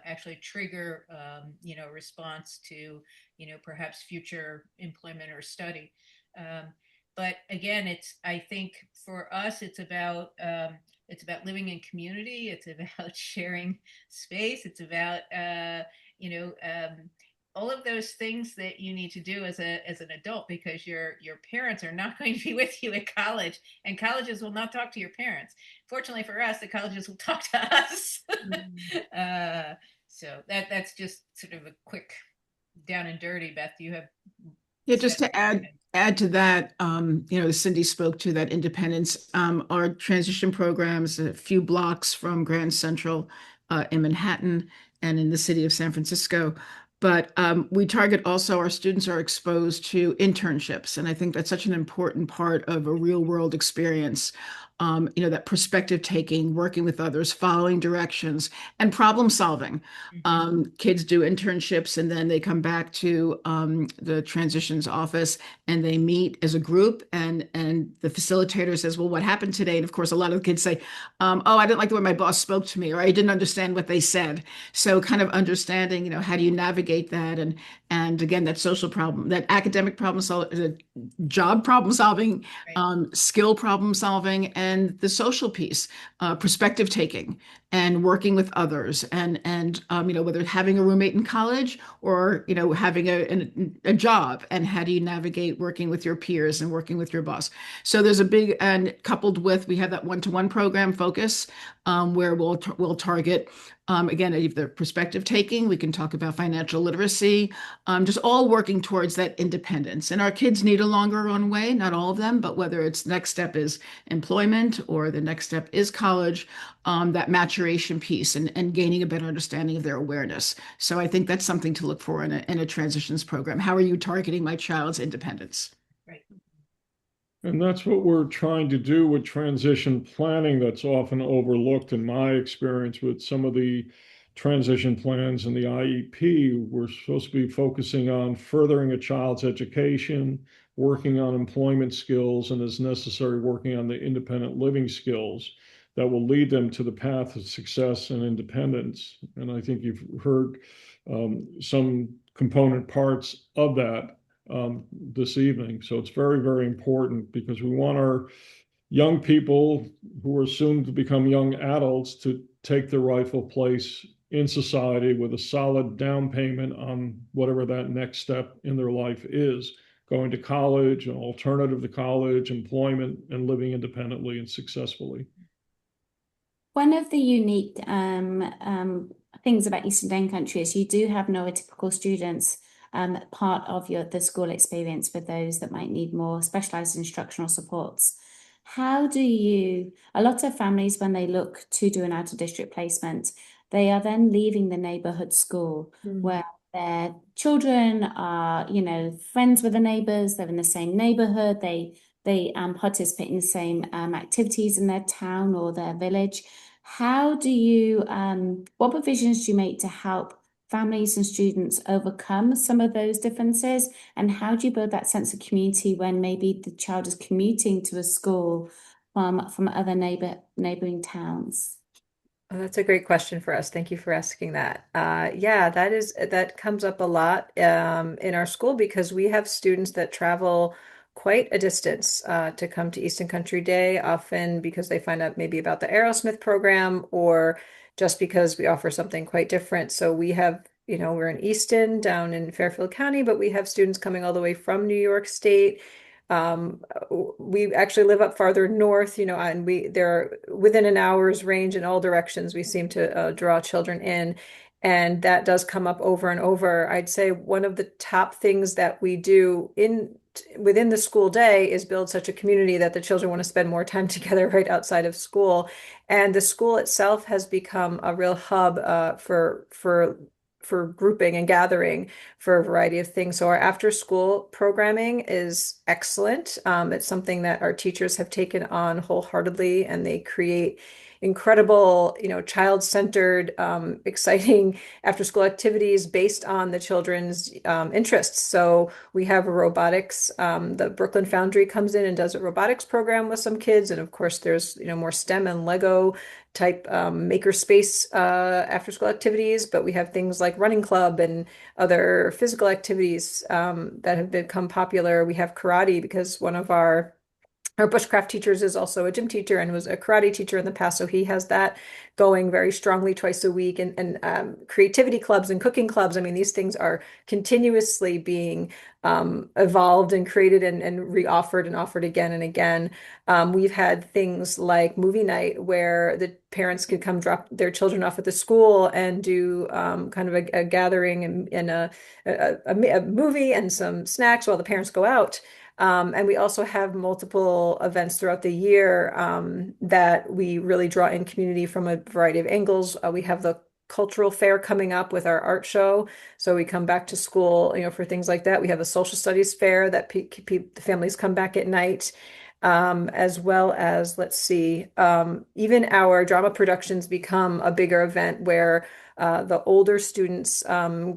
actually trigger a response to perhaps future employment or study. But again, I think for us, it's about living in community. It's about sharing space. It's about all of those things that you need to do as an adult, because your parents are not going to be with you at college, and colleges will not talk to your parents. Fortunately for us, the colleges will talk to us. So that's just sort of a quick down and dirty. Beth, do you have? Yeah, just to add to that, Cindy spoke to that independence. Our transition programs, a few blocks from Grand Central in Manhattan and in the city of San Francisco. But we target also, our students are exposed to internships. And I think that's such an important part of a real world experience. That perspective taking, working with others, following directions, and problem solving. Kids do internships and then they come back to the transitions office and they meet as a group, and the facilitator says, well, what happened today? And of course, a lot of the kids say, oh, I didn't like the way my boss spoke to me, or I didn't understand what they said. So kind of understanding, how do you navigate that? And again, that social problem, that academic problem solving, job problem solving, Right. skill problem solving, and the social piece, perspective taking, and working with others, and whether having a roommate in college or having a job, and how do you navigate working with your peers and working with your boss. So there's a big, and coupled with, we have that one-to-one program focus, where we'll target, again, either perspective taking, we can talk about financial literacy, just all working towards that independence. And our kids need a longer runway, not all of them, but whether it's next step is employment or the next step is college, that maturation piece, and gaining a better understanding of their awareness. So I think that's something to look for in a transitions program. How are you targeting my child's independence? Right. And that's what we're trying to do with transition planning. That's often overlooked in my experience with some of the transition plans and the IEP, we're supposed to be focusing on furthering a child's education, working on employment skills, and as necessary, working on the independent living skills that will lead them to the path of success and independence. And I think you've heard some component parts of that this evening. So it's very, very important because we want our young people who are soon to become young adults to take their rightful place in society with a solid down payment on whatever that next step in their life is, going to college, an alternative to college, employment, and living independently and successfully. One of the unique things about Eastern Dane Country is you do have neurotypical students part of the school experience for those that might need more specialized instructional supports. How do you, a lot of families, when they look to do an out-of-district placement, they are then leaving the neighborhood school where their children are, friends with the neighbors, they're in the same neighborhood, they participate in the same activities in their town or their village. How do you, what provisions do you make to help families and students overcome some of those differences? And how do you build that sense of community when maybe the child is commuting to a school from other neighboring towns? Oh, that's a great question for us. Thank you for asking that. Yeah, that comes up a lot in our school because we have students that travel quite a distance to come to Easton Country Day, often because they find out maybe about the Aerosmith program or just because we offer something quite different. So we have, we're in Easton down in Fairfield County, but we have students coming all the way from New York State. We actually live up farther north, and they're within an hour's range in all directions. We seem to draw children in, and that does come up over and over. I'd say one of the top things that we do within the school day is build such a community that the children want to spend more time together right outside of school. And the school itself has become a real hub for grouping and gathering for a variety of things. So our after school programming is excellent. It's something that our teachers have taken on wholeheartedly, and they create incredible, child-centered, exciting after-school activities based on the children's interests. So we have a robotics. The Brooklyn Foundry comes in and does a robotics program with some kids, and of course, there's more STEM and Lego type makerspace after-school activities. But we have things like running club and other physical activities that have become popular. We have karate because one of our bushcraft teachers is also a gym teacher and was a karate teacher in the past. So he has that going very strongly twice a week, and creativity clubs and cooking clubs. I mean, these things are continuously being evolved and created and re-offered and offered again and again. We've had things like movie night where the parents could come drop their children off at the school and do kind of a gathering and a movie and some snacks while the parents go out. And we also have multiple events throughout the year that we really draw in community from a variety of angles. We have the cultural fair coming up with our art show. So we come back to school, for things like that. We have a social studies fair that the families come back at night. As well as, let's see, even our drama productions become a bigger event where the older students,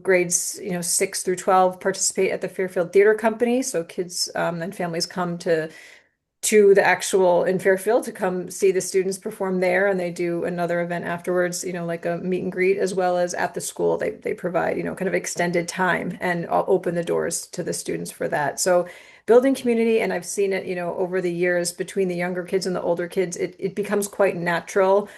grades 6 through 12, participate at the Fairfield Theater Company. So kids and families come to the actual in Fairfield to come see the students perform there, and they do another event afterwards, like a meet and greet, as well as at the school they provide kind of extended time and open the doors to the students for that. So building community, and I've seen it over the years between the younger kids and the older kids, it becomes quite natural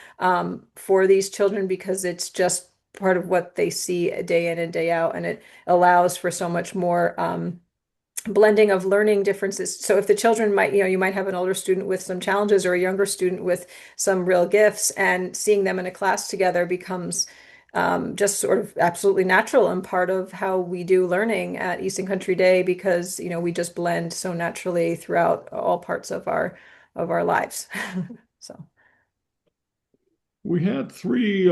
for these children because it's just part of what they see day in and day out, and it allows for so much more blending of learning differences. So if the children might, you might have an older student with some challenges or a younger student with some real gifts, and seeing them in a class together becomes just sort of absolutely natural and part of how we do learning at Easton Country Day because, we just blend so naturally throughout all parts of our lives. So. We had three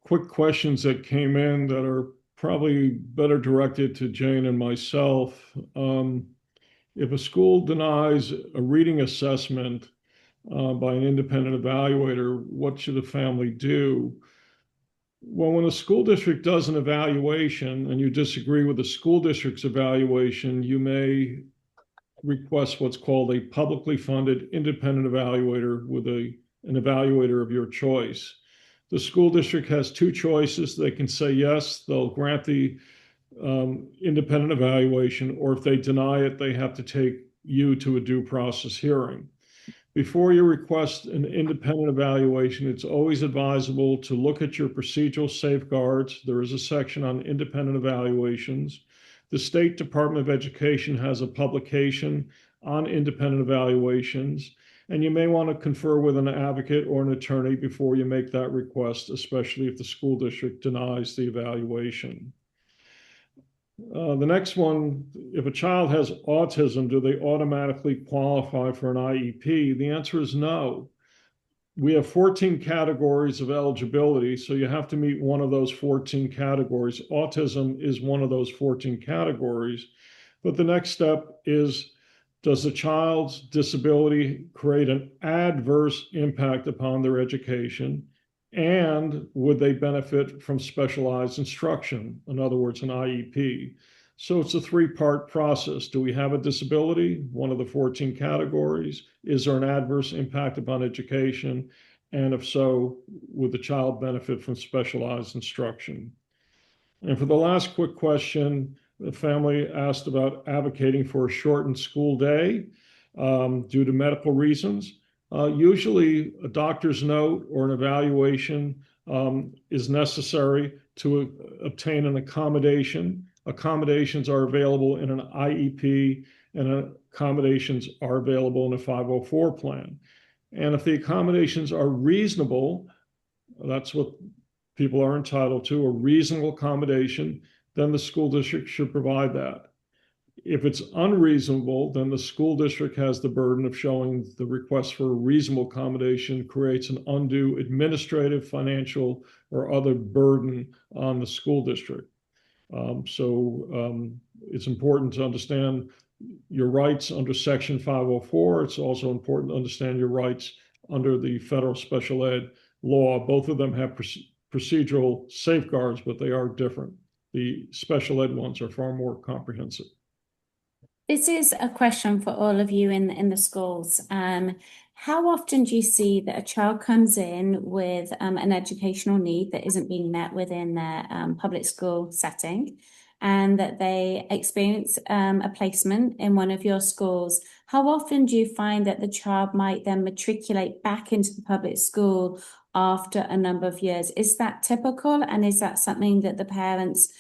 quick questions that came in that are probably better directed to Jane and myself. If a school denies a reading assessment by an independent evaluator, what should the family do? Well, when a school district does an evaluation and you disagree with the school district's evaluation, you may request what's called a publicly funded independent evaluator with an evaluator of your choice. The school district has two choices. They can say yes, they'll grant the independent evaluation, or if they deny it, they have to take you to a due process hearing. Before you request an independent evaluation, it's always advisable to look at your procedural safeguards. There is a section on independent evaluations. The State Department of Education has a publication on independent evaluations, and you may want to confer with an advocate or an attorney before you make that request, especially if the school district denies the evaluation. The next one, if a child has autism, do they automatically qualify for an IEP? The answer is no. We have 14 categories of eligibility, so you have to meet one of those 14 categories. Autism is one of those 14 categories. But the next step is, does the child's disability create an adverse impact upon their education? And would they benefit from specialized instruction? In other words, an IEP. So it's a three-part process. Do we have a disability? One of the 14 categories. Is there an adverse impact upon education? And if so, would the child benefit from specialized instruction? And for the last quick question, the family asked about advocating for a shortened school day due to medical reasons. Usually a doctor's note or an evaluation is necessary to obtain an accommodation. Accommodations are available in an IEP, and accommodations are available in a 504 plan. And if the accommodations are reasonable, that's what people are entitled to, a reasonable accommodation, then the school district should provide that. If it's unreasonable, then the school district has the burden of showing the request for a reasonable accommodation creates an undue administrative, financial, or other burden on the school district. It's important to understand your rights under Section 504. It's also important to understand your rights under the federal special ed law. Both of them have procedural safeguards, but they are different. The special ed ones are far more comprehensive. This is a question for all of you in the schools. How often do you see that a child comes in with an educational need that isn't being met within their public school setting, and that they experience a placement in one of your schools? How often do you find that the child might then matriculate back into the public school after a number of years? Is that typical, and is that something that the parents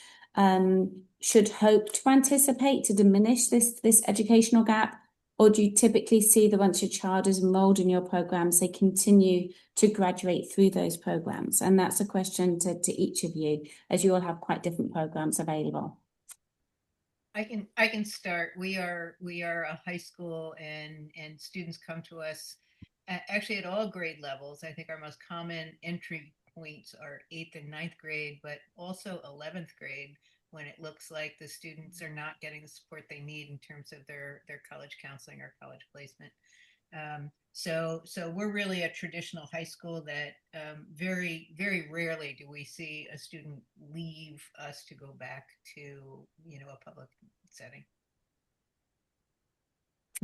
should hope to anticipate to diminish this educational gap? Or do you typically see that once your child is enrolled in your programs, they continue to graduate through those programs? And that's a question to each of you, as you all have quite different programs available. I can start. We are a high school, and students come to us actually at all grade levels. I think our most common entry points are 8th and 9th grade, but also 11th grade, when it looks like the students are not getting the support they need in terms of their college counseling or college placement. So we're really a traditional high school that very, very rarely do we see a student leave us to go back to, a public setting.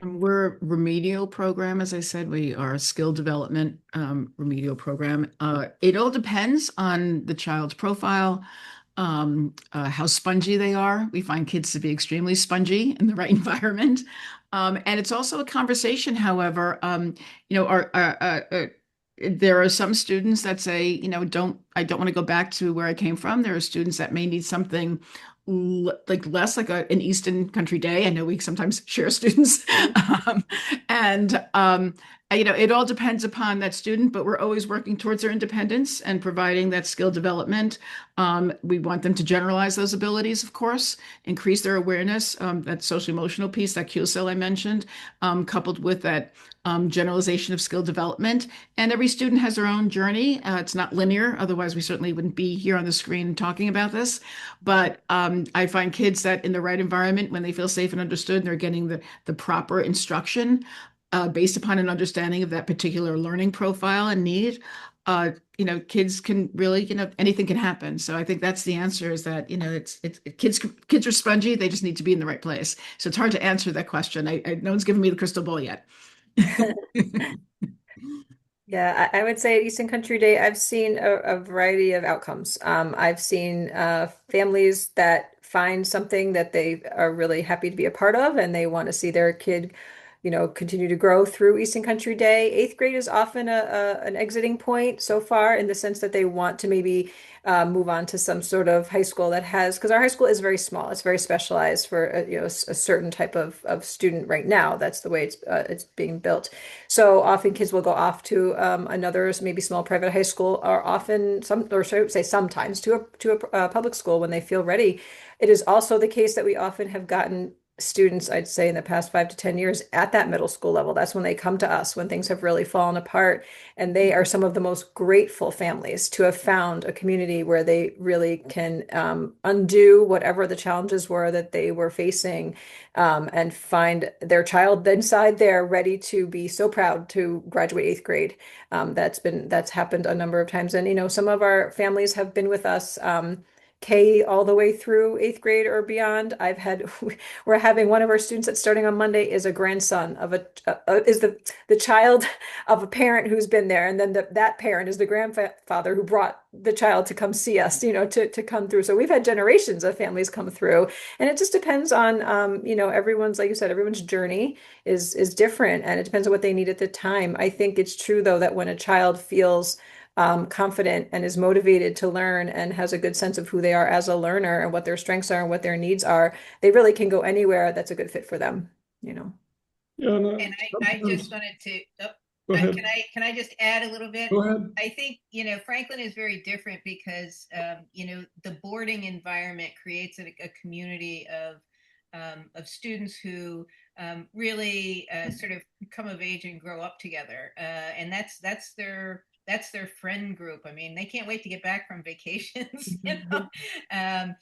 We're a remedial program. As I said, we are a skill development remedial program. It all depends on the child's profile, how spongy they are. We find kids to be extremely spongy in the right environment. And it's also a conversation, however, there are some students that say, I don't want to go back to where I came from. There are students that may need something less like an Easton country day. I know we sometimes share students. It all depends upon that student, but we're always working towards their independence and providing that skill development. We want them to generalize those abilities, of course, increase their awareness, that social emotional piece, that QSL I mentioned, coupled with that generalization of skill development. And every student has their own journey. It's not linear. Otherwise, we certainly wouldn't be here on the screen talking about this. But I find kids that in the right environment, when they feel safe and understood, and they're getting the proper instruction based upon an understanding of that particular learning profile and need, kids can really, anything can happen. So I think that's the answer, is that, it's kids are spongy. They just need to be in the right place. So it's hard to answer that question. No one's given me the crystal ball yet. Yeah, I would say at Easton Country Day, I've seen a variety of outcomes. I've seen families that find something that they are really happy to be a part of, and they want to see their kid, continue to grow through Easton Country Day. Eighth grade is often an exiting point so far, in the sense that they want to maybe move on to some sort of high school that has, because our high school is very small. It's very specialized for a certain type of student right now. That's the way it's being built. So often kids will go off to another maybe small private high school, or often sometimes to a public school when they feel ready. It is also the case that we often have gotten students, I'd say in the past 5 to 10 years, at that middle school level. That's when they come to us, when things have really fallen apart. And they are some of the most grateful families to have found a community where they really can undo whatever the challenges were that they were facing, and find their child inside there ready to be so proud to graduate eighth grade. That's happened a number of times. And, some of our families have been with us K all the way through eighth grade or beyond. We're having one of our students that's starting on Monday is a grandson of is the child of a parent who's been there, and then that parent is the grandfather who brought the child to come see us, to come through. So we've had generations of families come through, and it just depends on, everyone's, like you said, everyone's journey is different, and it depends on what they need at the time. I think it's true though that when a child feels confident and is motivated to learn and has a good sense of who they are as a learner and what their strengths are and what their needs are, they really can go anywhere that's a good fit for them. Yeah, And I just wanted to, go ahead. Can I just add a little bit? Go ahead. I think, Franklin is very different because, the boarding environment creates a community of students who really sort of come of age and grow up together. And that's their friend group. I mean, they can't wait to get back from vacations, and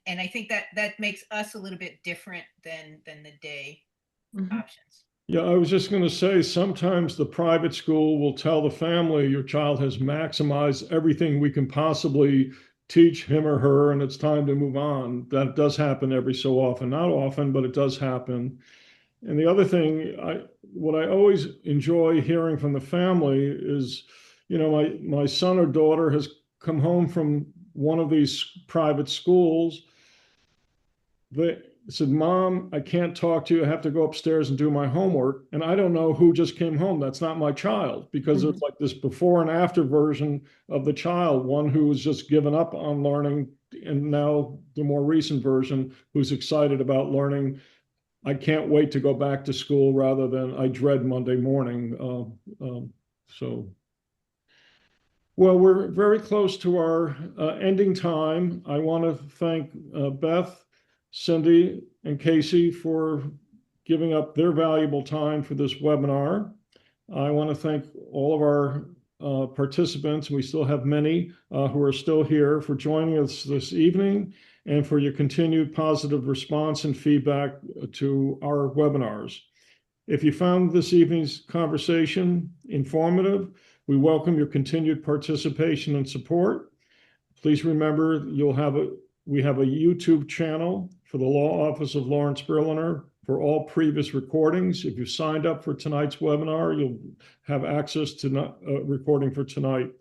I think that makes us a little bit different than the day options. Yeah, I was just going to say, sometimes the private school will tell the family your child has maximized everything we can possibly teach him or her, and it's time to move on. That does happen every so often. Not often, but it does happen. And the other thing, what I always enjoy hearing from the family is, my son or daughter has come home from one of these private schools. They said, "Mom, I can't talk to you. I have to go upstairs and do my homework." And I don't know who just came home. That's not my child, because there's like this before and after version of the child, one who was just given up on learning, and now the more recent version who's excited about learning. I can't wait to go back to school, rather than I dread Monday morning. Well, we're very close to our ending time. I want to thank Beth, Cindy, and Casey for giving up their valuable time for this webinar. I want to thank all of our participants. We still have many who are still here, for joining us this evening, and for your continued positive response and feedback to our webinars. If you found this evening's conversation informative, we welcome your continued participation and support. Please remember, we have a YouTube channel for the Law Office of Lawrence Berliner for all previous recordings. If you signed up for tonight's webinar, you'll have access to recording for tonight.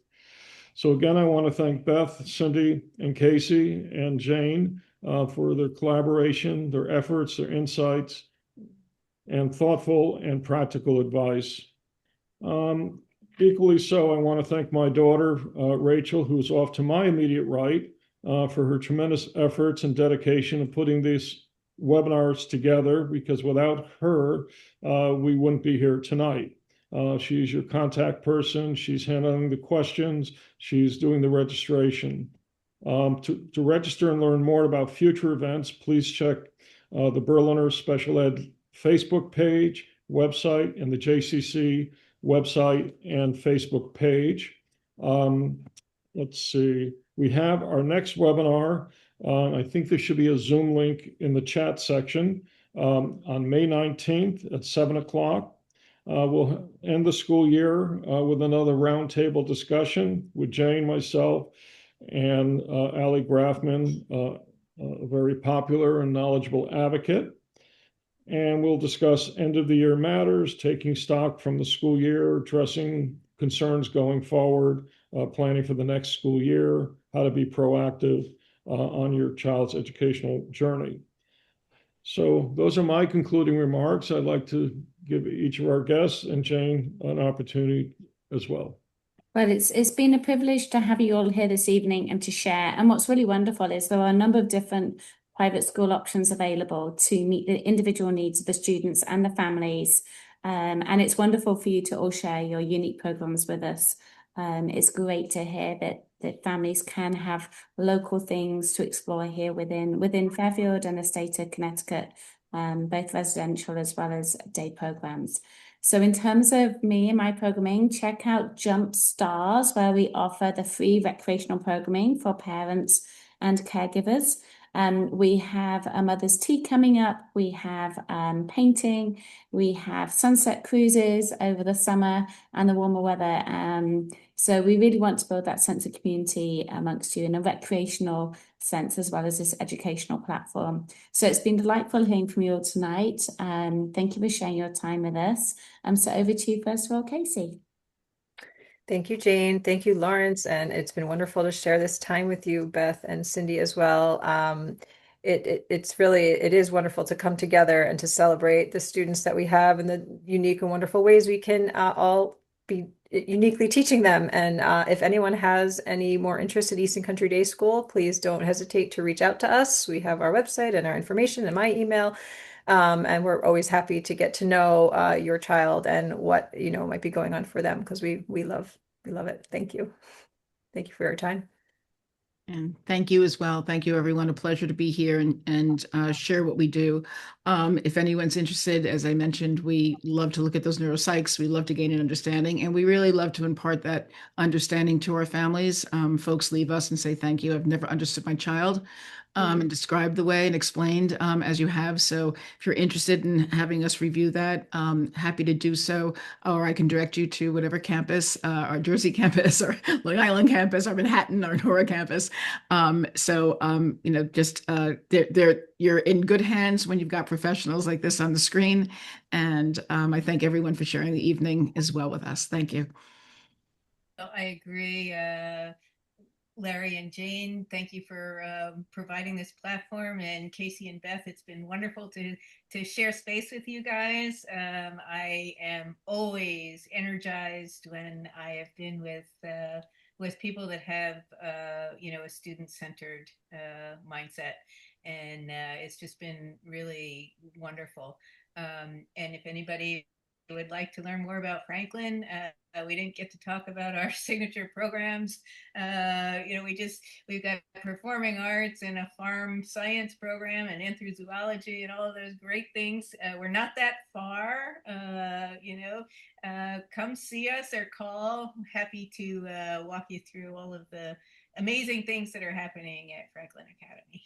So again, I want to thank Beth, Cindy, and Casey, and Jane for their collaboration, their efforts, their insights, and thoughtful and practical advice. Equally so, I want to thank my daughter, Rachel, who's off to my immediate right, for her tremendous efforts and dedication in putting these webinars together, because without her, we wouldn't be here tonight. She's your contact person. She's handling the questions. She's doing the registration. To register and learn more about future events, please check the Berliner Special Ed Facebook page, website, and the JCC website and Facebook page. Let's see. We have our next webinar. I think there should be a Zoom link in the chat section on May 19th at 7 o'clock. We'll end the school year with another roundtable discussion with Jane, myself, and Allie Grafman, a very popular and knowledgeable advocate. And we'll discuss end of the year matters, taking stock from the school year, addressing concerns going forward, planning for the next school year, how to be proactive on your child's educational journey. So those are my concluding remarks. I'd like to give each of our guests and Jane an opportunity as well. Well, it's been a privilege to have you all here this evening and to share. And what's really wonderful is there are a number of different private school options available to meet the individual needs of the students and the families. And it's wonderful for you to all share your unique programs with us. It's great to hear that families can have local things to explore here within Fairfield and the state of Connecticut, both residential as well as day programs. So in terms of me and my programming, check out JumpStart, where we offer the free recreational programming for parents and caregivers. We have a mother's tea coming up. We have painting. We have sunset cruises over the summer and the warmer weather. So we really want to build that sense of community amongst you in a recreational sense as well as this educational platform. So it's been delightful hearing from you all tonight. Thank you for sharing your time with us. So over to you first of all, Casey. Thank you, Jane. Thank you, Lawrence. And it's been wonderful to share this time with you, Beth and Cindy as well. It is wonderful to come together and to celebrate the students that we have and the unique and wonderful ways we can all be uniquely teaching them. And if anyone has any more interest in Easton Country Day School, please don't hesitate to reach out to us. We have our website and our information and my email. And we're always happy to get to know your child and what might be going on for them, because we love it. Thank you. Thank you for your time. And thank you as well. Thank you, everyone. A pleasure to be here and share what we do. If anyone's interested, as I mentioned, we love to look at those neuropsychs. We love to gain an understanding, and we really love to impart that understanding to our families. Folks leave us and say, thank you. I've never understood my child. And described the way and explained as you have. So if you're interested in having us review that, happy to do so. Or I can direct you to whatever campus, our Jersey campus or Long Island campus or Manhattan or Nora campus. You're in good hands when you've got professionals like this on the screen. And I thank everyone for sharing the evening as well with us. Thank you. Oh, I agree. Larry and Jane, thank you for providing this platform, and Casey and Beth, it's been wonderful to share space with you guys. I am always energized when I have been with people that have a student-centered mindset, and it's just been really wonderful. And if anybody would like to learn more about Franklin, we didn't get to talk about our signature programs. We've got performing arts and a farm science program and anthrozoology and all of those great things. We're not that far, come see us or call. Happy to walk you through all of the amazing things that are happening at Franklin Academy.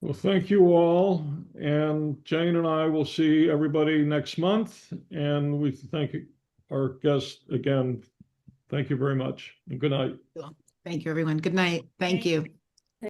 Well, thank you all. And Jane and I will see everybody next month. And we thank our guests again. Thank you very much. And good night. Thank you, everyone. Good night. Thank you.